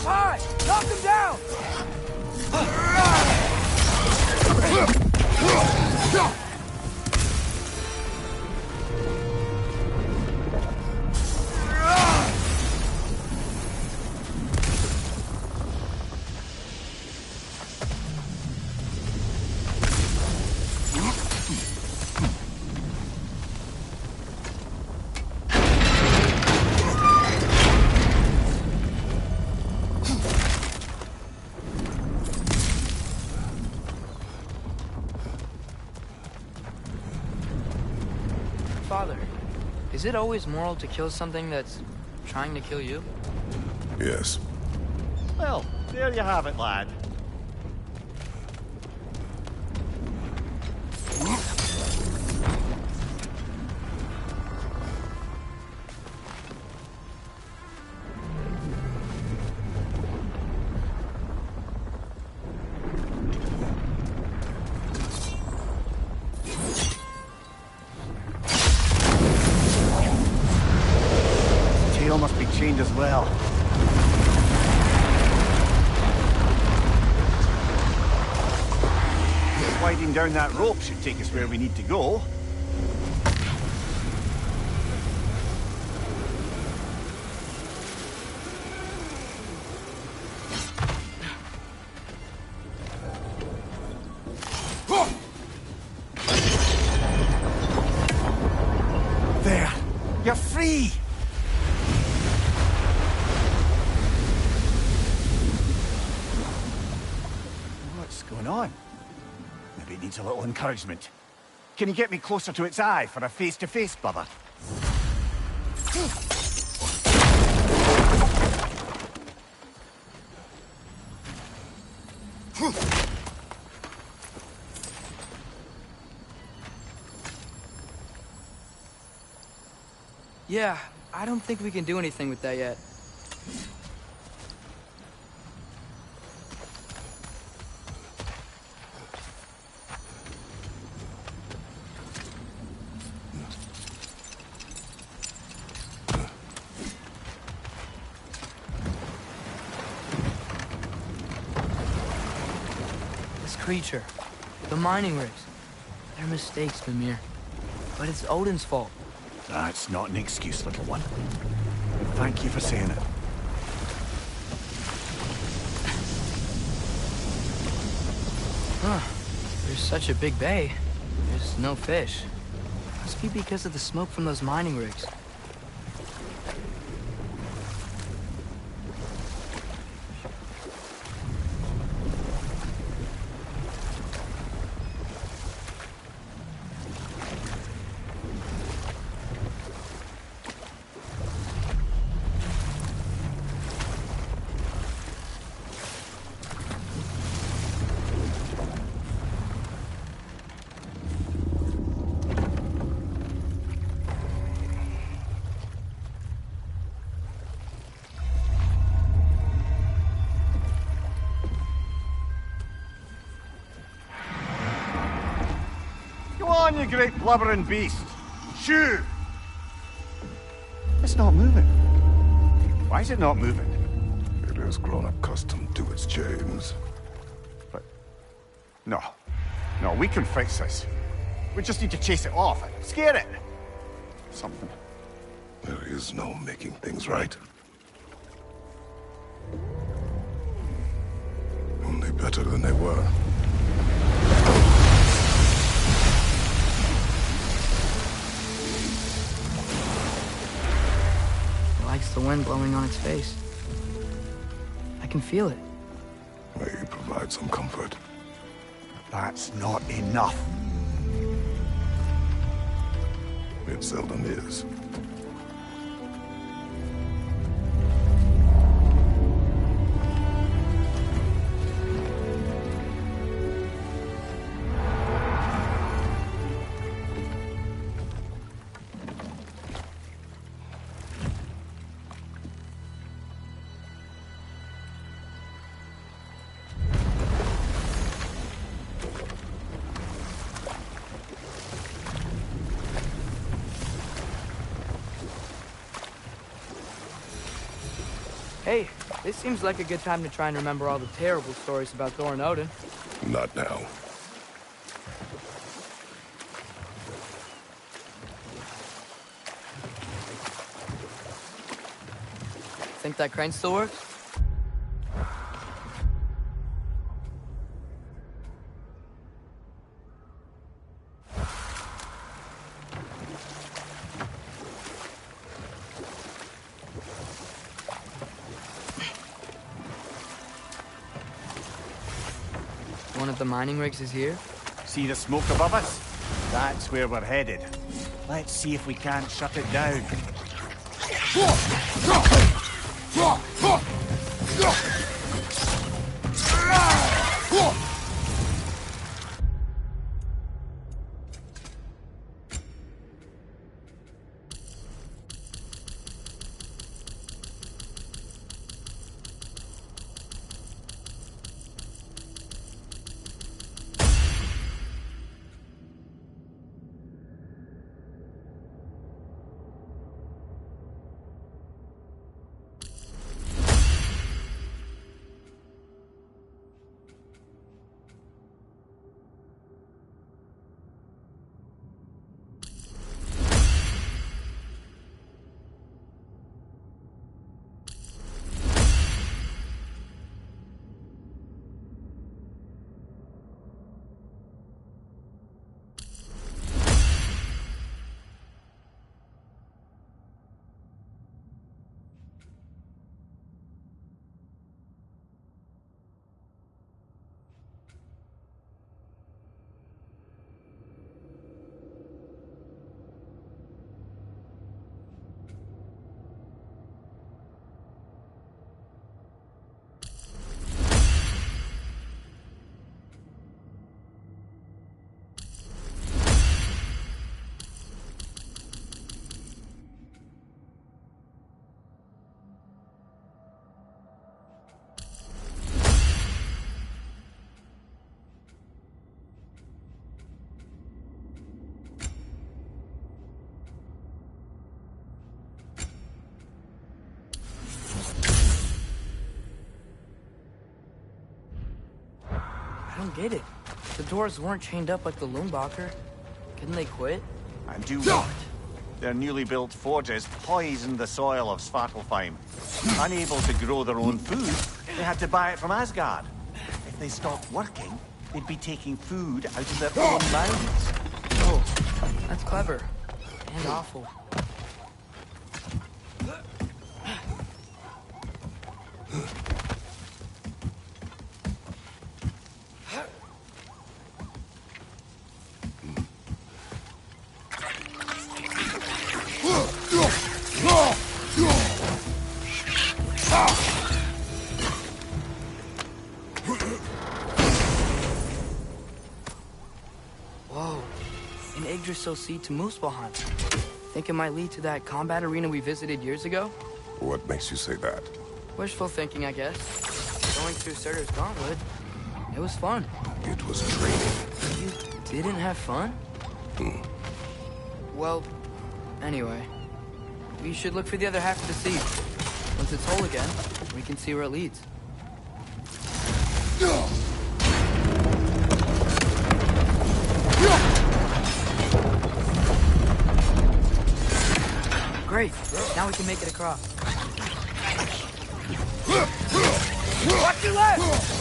A: high! Knock him down! Father, is it always moral to kill something that's trying to kill you?
C: Yes.
E: Well, there you have it, lad. Tail must be chained as well. Sliding down that rope should take us where we need to go. There! You're free! What's going on? Maybe it needs a little encouragement. Can you get me closer to its eye for a face-to-face, brother?
A: Yeah, I don't think we can do anything with that yet. This creature, the mining rigs, they're mistakes, Mimir. But it's Odin's fault.
E: That's not an excuse, little one. Thank you for saying it.
A: Huh. There's such a big bay. There's no fish. Must be because of the smoke from those mining rigs.
E: Come on, you great blubbering beast! Shoo! It's not moving. Why is it not moving?
C: It has grown accustomed to its chains.
E: But... No. No, we can fix this. We just need to chase it off. Scare it! Something.
C: There is no making things right. Only better than they were.
A: It likes the wind blowing on its face. I can feel it.
C: May you provide some comfort.
E: That's not enough.
C: It seldom is.
A: Hey, this seems like a good time to try and remember all the terrible stories about Thor and Odin.
C: Not now.
A: Think that crane still works? One of the mining rigs is here?
E: See the smoke above us? That's where we're headed. Let's see if we can't shut it down.
A: I don't get it. The doors weren't chained up like the Loombacher. Couldn't they quit?
E: And do what? Their newly built forges poisoned the soil of Svartalfheim. Unable to grow their own food, they had to buy it from Asgard. If they stopped working, they'd be taking food out of their own mouths.
A: Oh, that's clever. And awful. Whoa, an Yggdrasil seed to Muspelheim. Think it might lead to that combat arena we visited years ago?
C: What makes you say that?
A: Wishful thinking, I guess. Going through Surtur's gauntlet, it was fun.
C: It was training.
A: You didn't have fun? Well, anyway, we should look for the other half of the seed. Once it's whole again, we can see where it leads. Great, now we can make it across. Watch your left!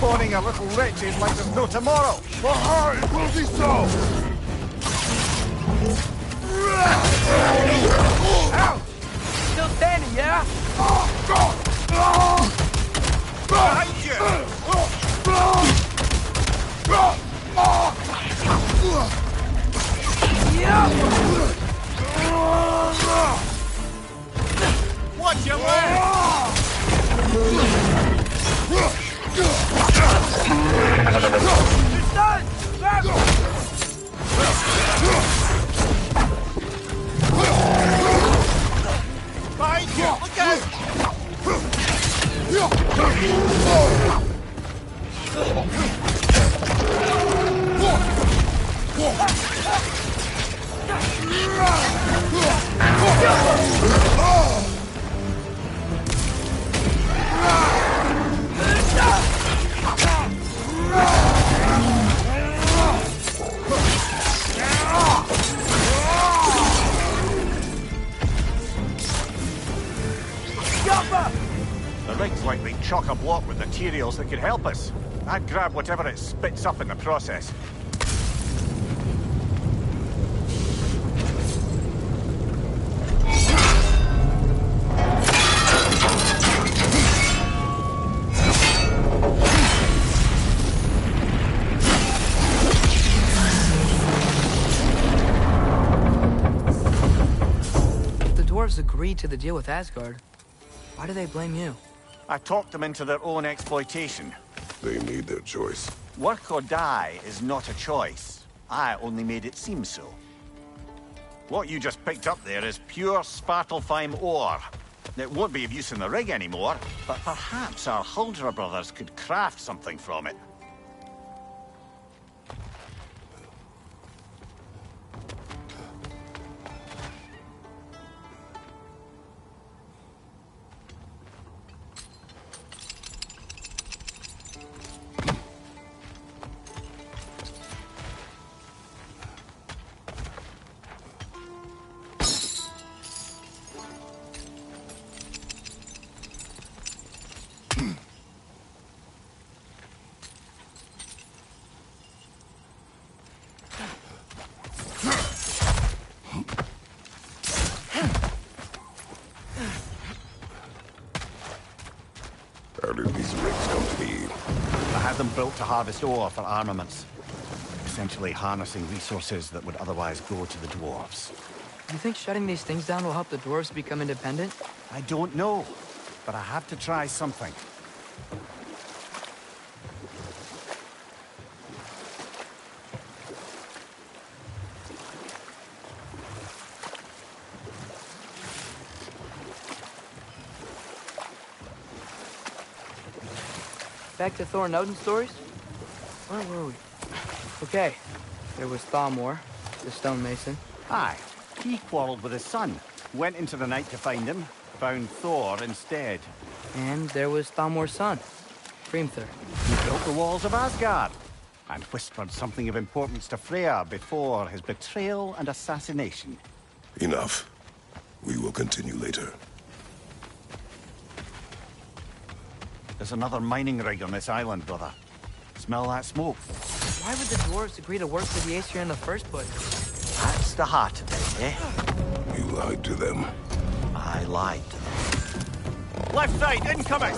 E: spawning a little wretches like there's no tomorrow.
C: For her, it will be so!
A: Ouch! Still standing, yeah?
E: Behind you! Watch your leg!
A: It's done! Grab him!
E: Behind you! Look out! The rig's likely chock-a-block with materials that could help us. I'd grab whatever it spits up in the process.
A: If the dwarves agreed to the deal with Asgard, why do they blame you?
E: I talked them into their own exploitation.
C: They made their choice.
E: Work or die is not a choice. I only made it seem so. What you just picked up there is pure Svartalfheim ore. It won't be of use in the rig anymore, but perhaps our Huldra brothers could craft something from it.
C: How did these rigs come to be?
E: I had them built to harvest ore for armaments. Essentially harnessing resources that would otherwise go to the dwarves.
A: You think shutting these things down will help the dwarves become independent?
E: I don't know, but I have to try something.
A: Back to Thor and Odin stories? Where were we? Okay, there was Thalmor, the stonemason.
E: Aye, he quarreled with his son. Went into the night to find him, found Thor instead.
A: And there was Thalmor's son, Hrimthur.
E: He built the walls of Asgard and whispered something of importance to Freya before his betrayal and assassination.
C: Enough. We will continue later.
E: There's another mining rig on this island, brother. Smell that smoke?
A: Why would the dwarves agree to work for the Aesir in the first place?
E: That's the heart of it, eh?
C: You lied to them.
E: I lied to them. Left side, incoming!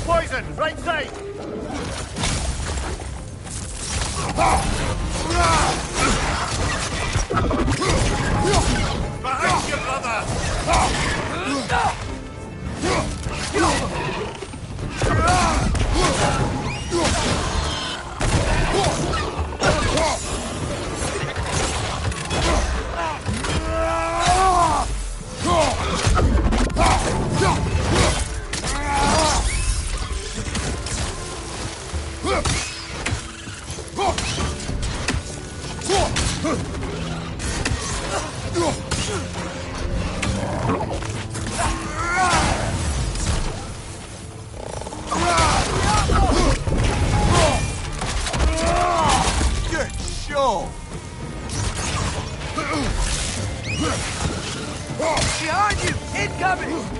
E: Poison! Good show!
A: Behind you! Incoming!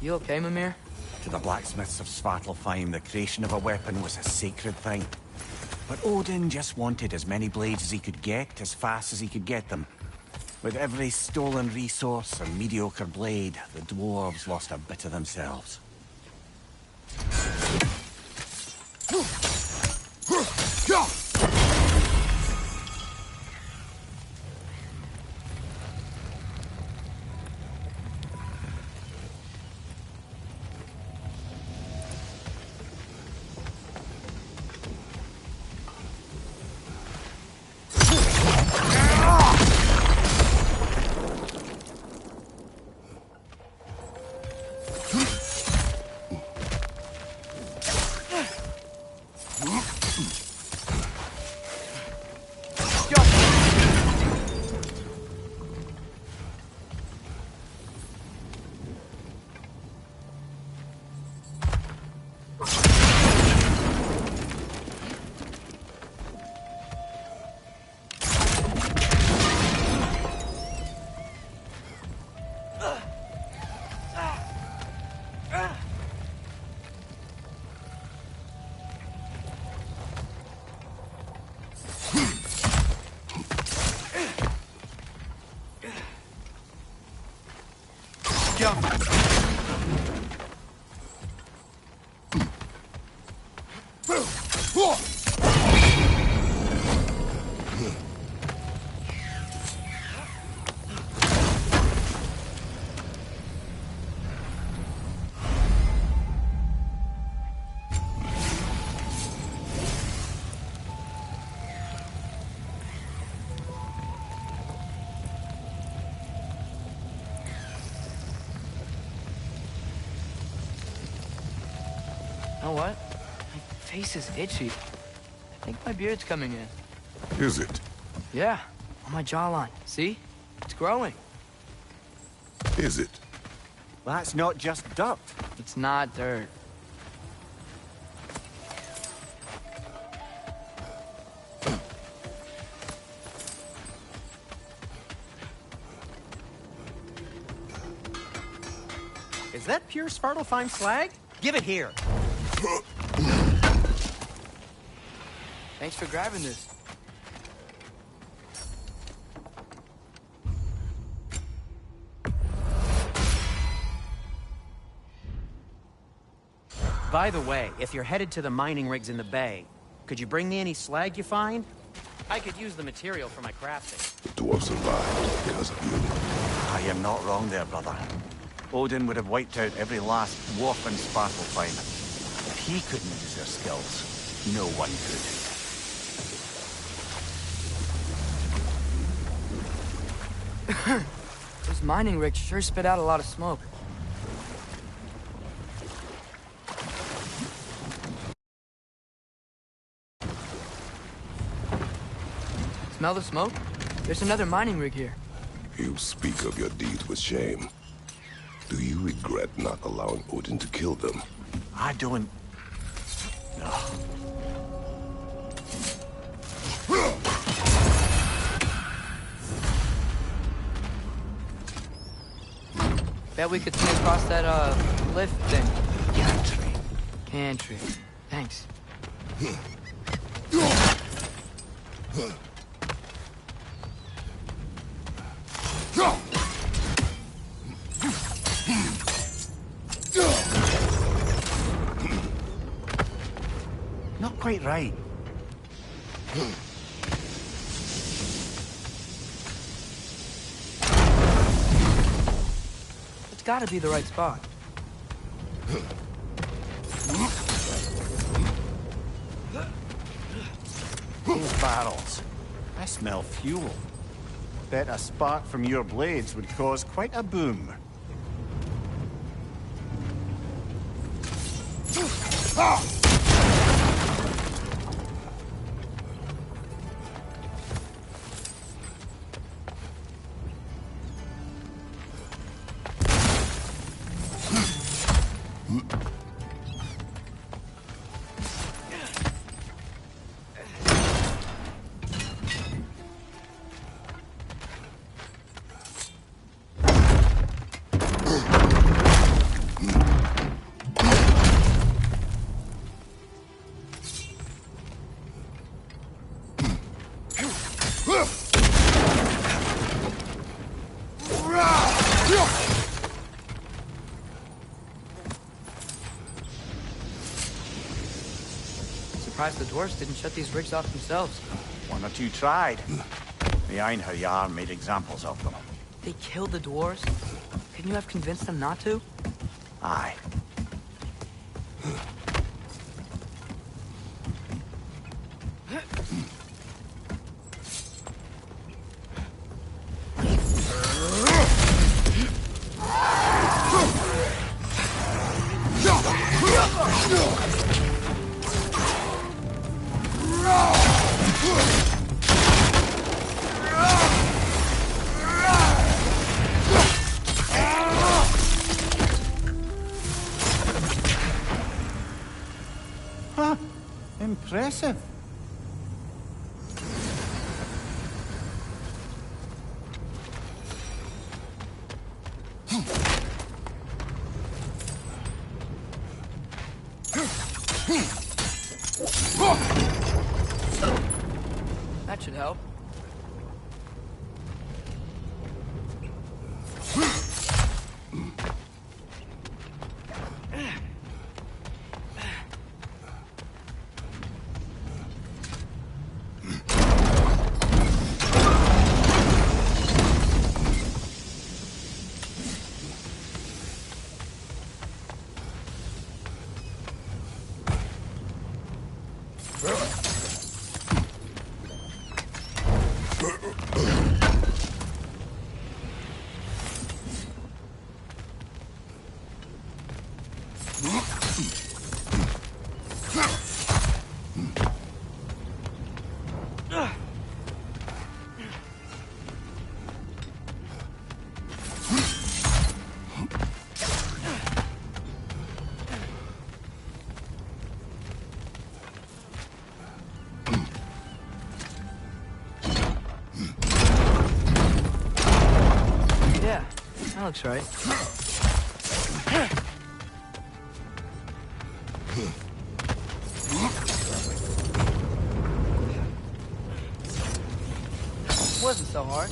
A: You okay, Mimir?
E: To the blacksmiths of Svartalfheim, the creation of a weapon was a sacred thing. But Odin just wanted as many blades as he could get, as fast as he could get them. With every stolen resource and mediocre blade, the dwarves lost a bit of themselves.
A: You know what? My face is itchy. I think my beard's coming in.
C: Is it?
A: Yeah, on my jawline. See? It's growing.
C: Is it?
E: That's not just dirt.
A: It's not dirt.
B: Is that pure Svartalfheim slag? Give it here.
A: Thanks for grabbing this.
B: By the way, if you're headed to the mining rigs in the bay, could you bring me any slag you find? I could use the material for my crafting.
C: The dwarf survived because of you.
E: I am not wrong there, brother. Odin would have wiped out every last dwarf in Svartalfheim. he couldn't use their skills, no one could.
A: Those mining rigs sure spit out a lot of smoke. Smell the smoke? There's another mining rig here.
C: You speak of your deeds with shame. Do you regret not allowing Odin to kill them?
E: I don't... No.
A: Bet we could sneak across that, lift thing.
E: Gantry.
A: Gantry. Thanks.
E: Not quite right.
A: It's gotta be the right spot.
E: Those barrels. I smell fuel. Bet a spark from your blades would cause quite a boom.
A: Surprised the dwarves didn't shut these rigs off themselves.
E: One or two tried. The Einherjar made examples of them.
A: They killed the dwarves? Couldn't you have convinced them not to?
E: Aye. Huh. Impressive.
A: That should help. Yeah, that looks right. Wasn't so hard.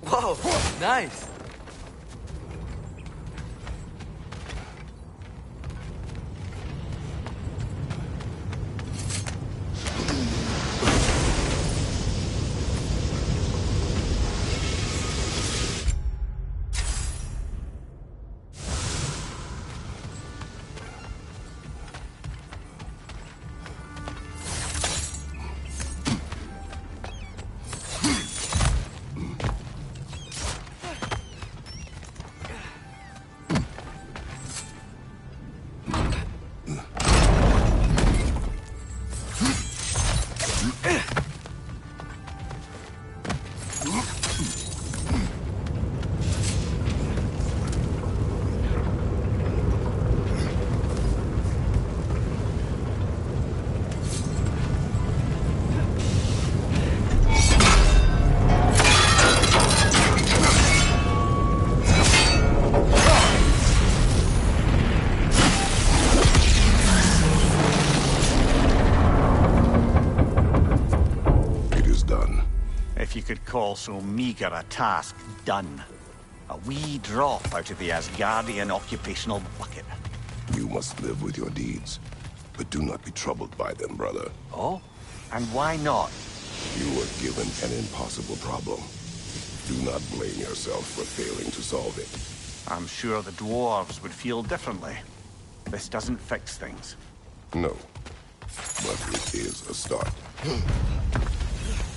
A: Whoa, nice.
E: Call so meager a task done. A wee drop out of the Asgardian occupational bucket.
C: You must live with your deeds, but do not be troubled by them, brother.
E: Oh? And why not?
C: You were given an impossible problem. Do not blame yourself for failing to solve it.
E: I'm sure the dwarves would feel differently. This doesn't fix things.
C: No, but it is a start.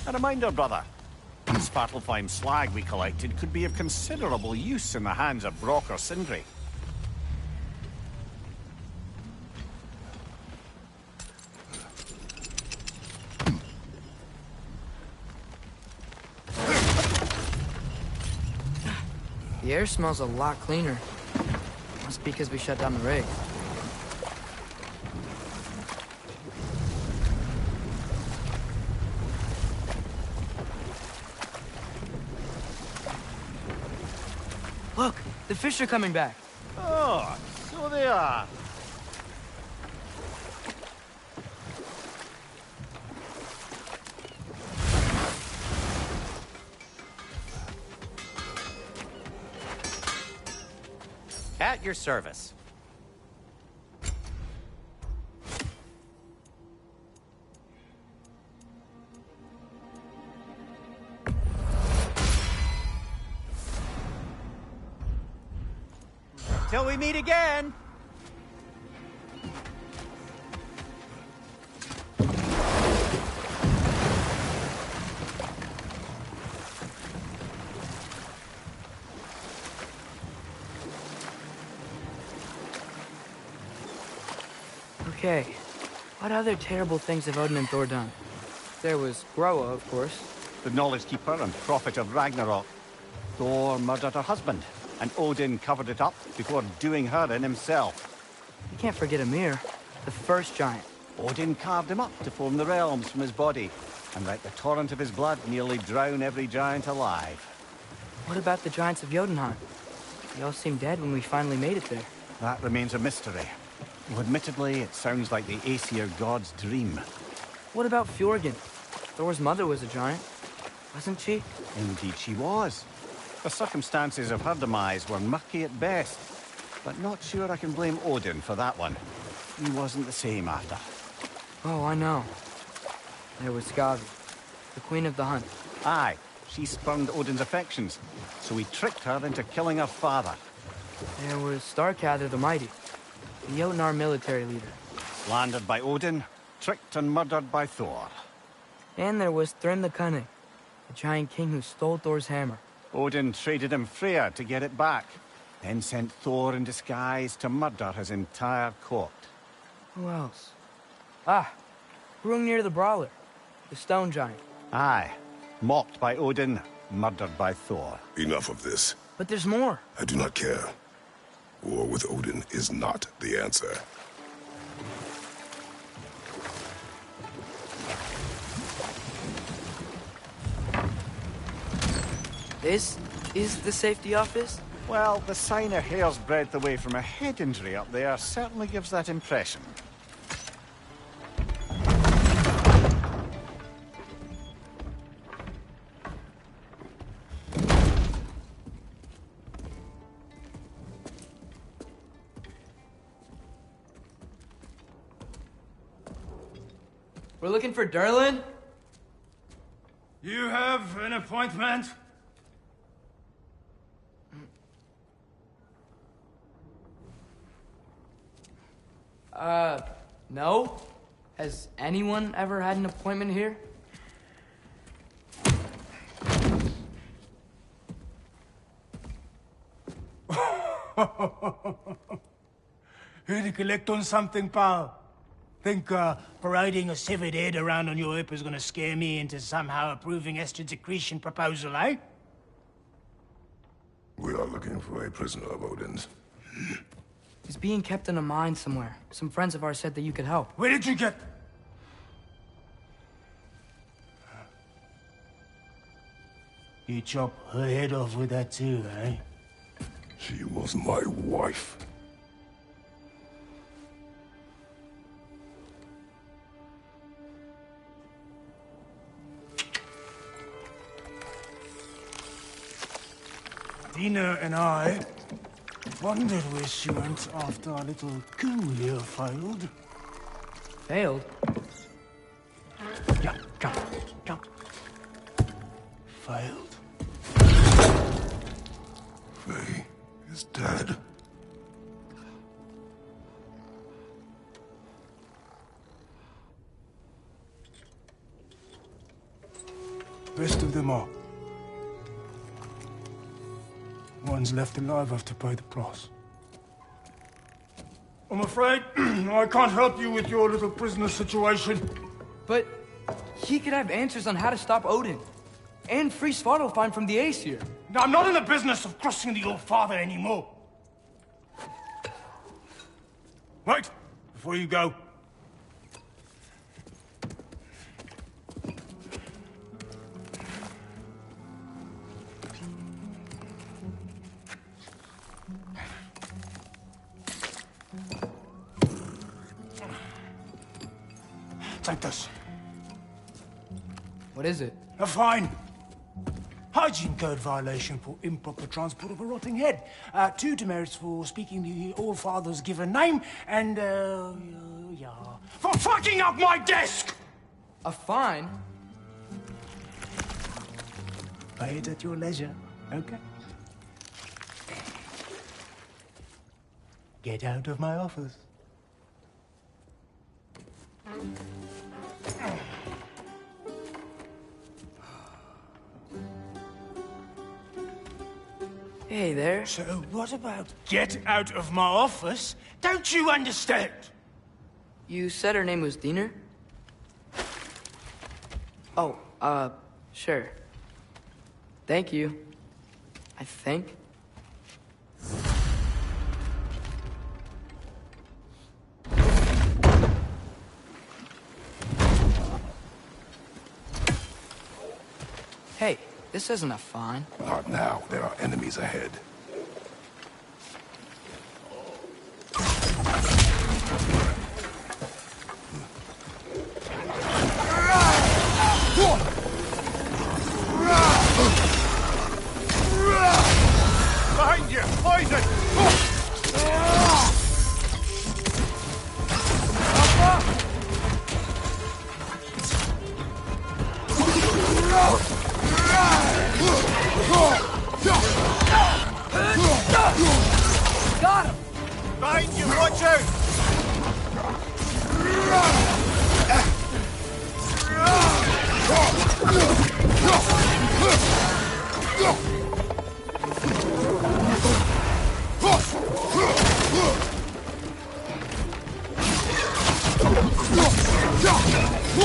E: A reminder, brother. The Svartalfheim slag we collected could be of considerable use in the hands of Brock or Sindri.
A: The air smells a lot cleaner. Must be because we shut down the rig. Look, the fish are coming back.
E: Oh, so they are.
B: At your service. Till we meet again!
A: Okay, what other terrible things have Odin and Thor done? There was Groa, of course.
E: The Knowledge Keeper and prophet of Ragnarok. Thor murdered her husband, and Odin covered it up before doing her in himself.
A: You can't forget Ymir, the first giant.
E: Odin carved him up to form the realms from his body, and let the torrent of his blood nearly drown every giant alive.
A: What about the giants of Jotunheim? They all seemed dead when we finally made it there.
E: That remains a mystery. Well, admittedly, it sounds like the Aesir god's dream.
A: What about Fjorgyn? Thor's mother was a giant, wasn't she?
E: Indeed she was. The circumstances of her demise were murky at best, but not sure I can blame Odin for that one. He wasn't the same after.
A: Oh, I know. There was Skavi, the queen of the hunt.
E: Aye, she spurned Odin's affections, so he tricked her into killing her father.
A: There was Starkadr the Mighty, the Jotnar military leader.
E: Slandered by Odin, tricked and murdered by Thor.
A: And there was Thrym the Cunning, the giant king who stole Thor's hammer.
E: Odin traded him Freya to get it back, then sent Thor in disguise to murder his entire court.
A: Who else? Ah, Hrungnir the Brawler, the stone giant.
E: Aye, mocked by Odin, murdered by Thor.
C: Enough of this.
A: But there's more.
C: I do not care. War with Odin is not the answer.
A: This is the safety office?
E: Well, the sign a hair's breadth away from a head injury up there certainly gives that impression.
A: We're looking for Durlin?
I: You have an appointment?
A: No? Has anyone ever had an appointment here?
I: Here to collect on something, pal? Think parading a severed head around on your hip is gonna scare me into somehow approving estrogen secretion proposal, eh?
C: We are looking for a prisoner of Odin's.
A: He's being kept in a mine somewhere. Some friends of ours said that you could help.
I: Where did you get... You chop her head off with that too, eh?
C: She was my wife.
I: Dina and I wondered where she went after our little coup here failed.
A: Failed? Yeah, jump, jump.
I: Failed?
C: Faye is dead.
I: Best of them are. Ones left alive have to pay the price. I'm afraid I can't help you with your little prisoner situation.
A: But he could have answers on how to stop Odin. And free Svartalfheim from the Aesir.
I: Now, I'm not in the business of crossing the old father anymore. Wait, before you go. Take this.
A: What is it?
I: A fine. Hygiene code violation for improper transport of a rotting head. 2 demerits for speaking the All-Father's given name, and, yeah... for fucking up my desk!
A: A fine?
I: Pay it at your leisure, okay? Get out of my office.
A: Hey there.
I: So what about get out of my office? Don't you understand?
A: You said her name was Diener? Oh, sure. Thank you. I think. Hey, this isn't a fine.
C: Not now. There are enemies ahead.
E: Behind you! Poison!
A: Got him!
E: Behind you! Watch out!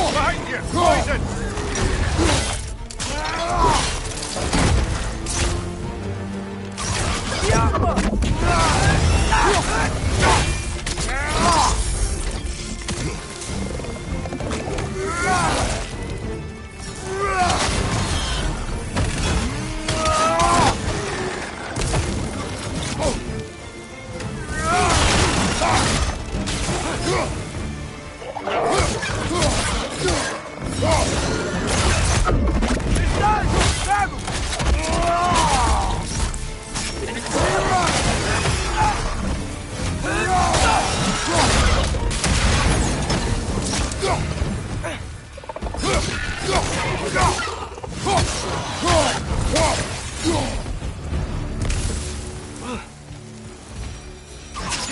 E: Behind you! Poison!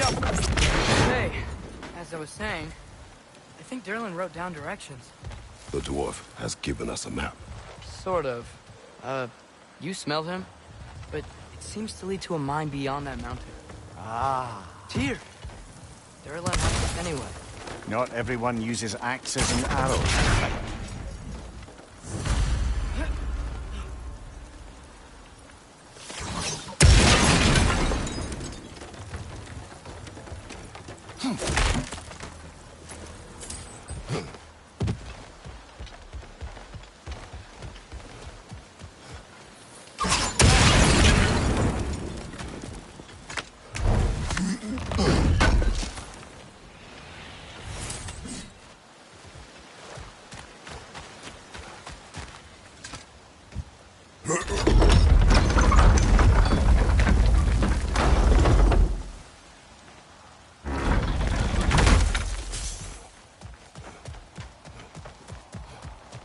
A: Hey, as I was saying, I think Derlin wrote down directions.
C: The dwarf has given us a map.
A: Sort of. You smelled him? But it seems to lead to a mine beyond that mountain.
E: Ah.
A: Tyr! Derlin has this anyway.
E: Not everyone uses axes and arrows.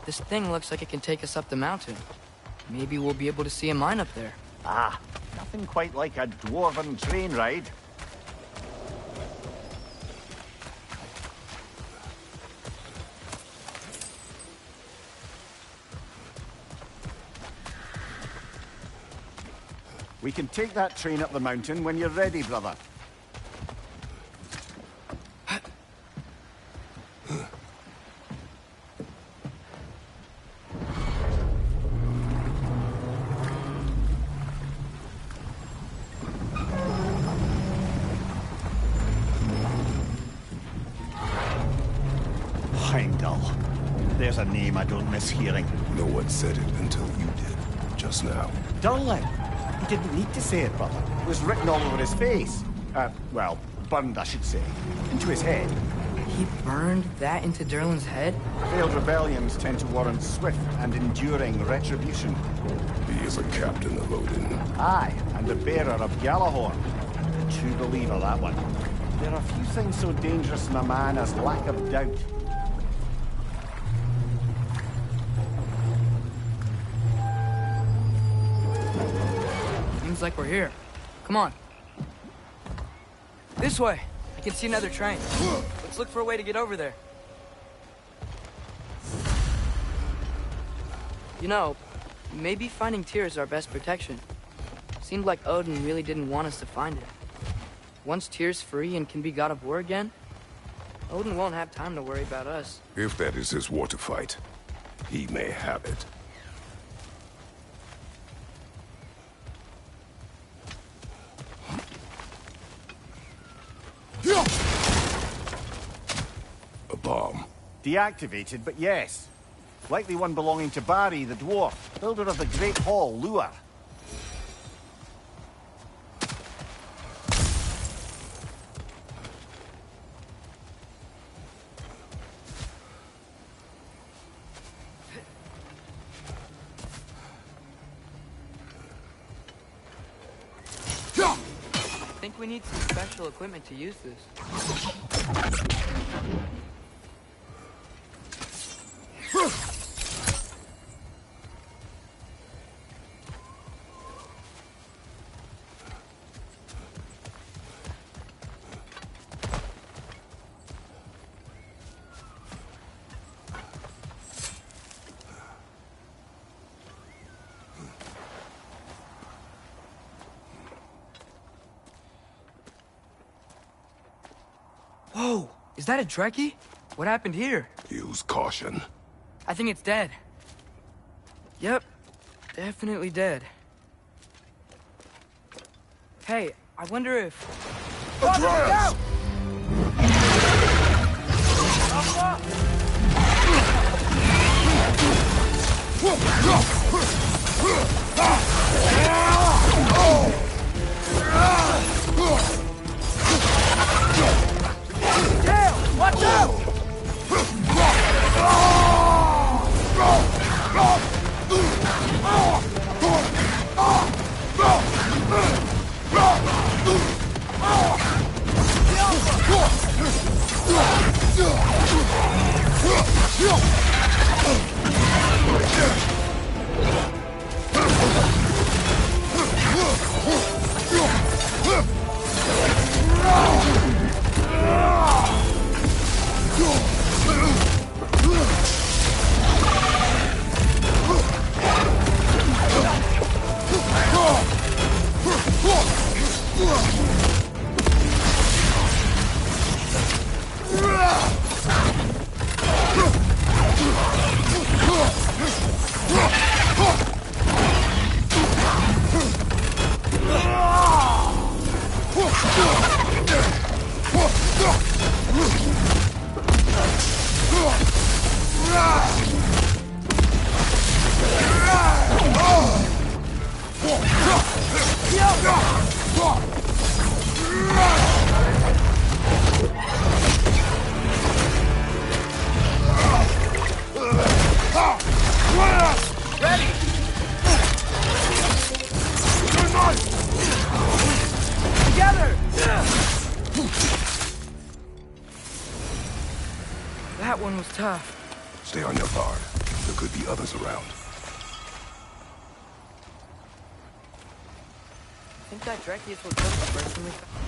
A: This thing looks like it can take us up the mountain. Maybe we'll be able to see a mine up there.
E: Ah, nothing quite like a dwarven train ride. We can take that train up the mountain when you're ready, brother. There's a name I don't miss hearing.
C: No one said it until you did, just now.
E: Durlin! He didn't need to say it, brother. It was written all over his face. Well, burned, I should say. Into his head.
A: He burned that into Derlin's head?
E: Failed rebellions tend to warrant swift and enduring retribution.
C: He is a captain of Odin.
E: Aye, and the bearer of Galahorn. A true believer, that one. There are few things so dangerous in a man as lack of doubt.
A: Seems like we're here. Come on. This way. I can see another train. Let's look for a way to get over there. You know, maybe finding Tyr is our best protection. Seemed like Odin really didn't want us to find it. Once Tyr's free and can be god of war again, Odin won't have time to worry about us.
C: If that is his war to fight, he may have it. A bomb.
E: Deactivated, but yes. Likely one belonging to Barry, the dwarf, builder of the Great Hall, Lure.
A: I think we need some special equipment to use this. Whoa! Is that a Trekkie? What happened here?
C: Use caution.
A: I think it's dead. Yep. Definitely dead. Hey, I wonder if...
C: Atreus!
A: Damn! Watch out!
C: No!
A: That one was tough.
C: Stay on your guard. There could be others around.
A: I think that Drekius was just the person we found.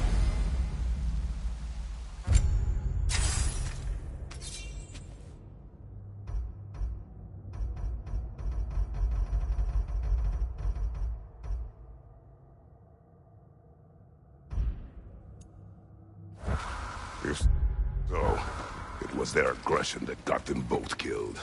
C: If so, it was their aggression that got them both killed.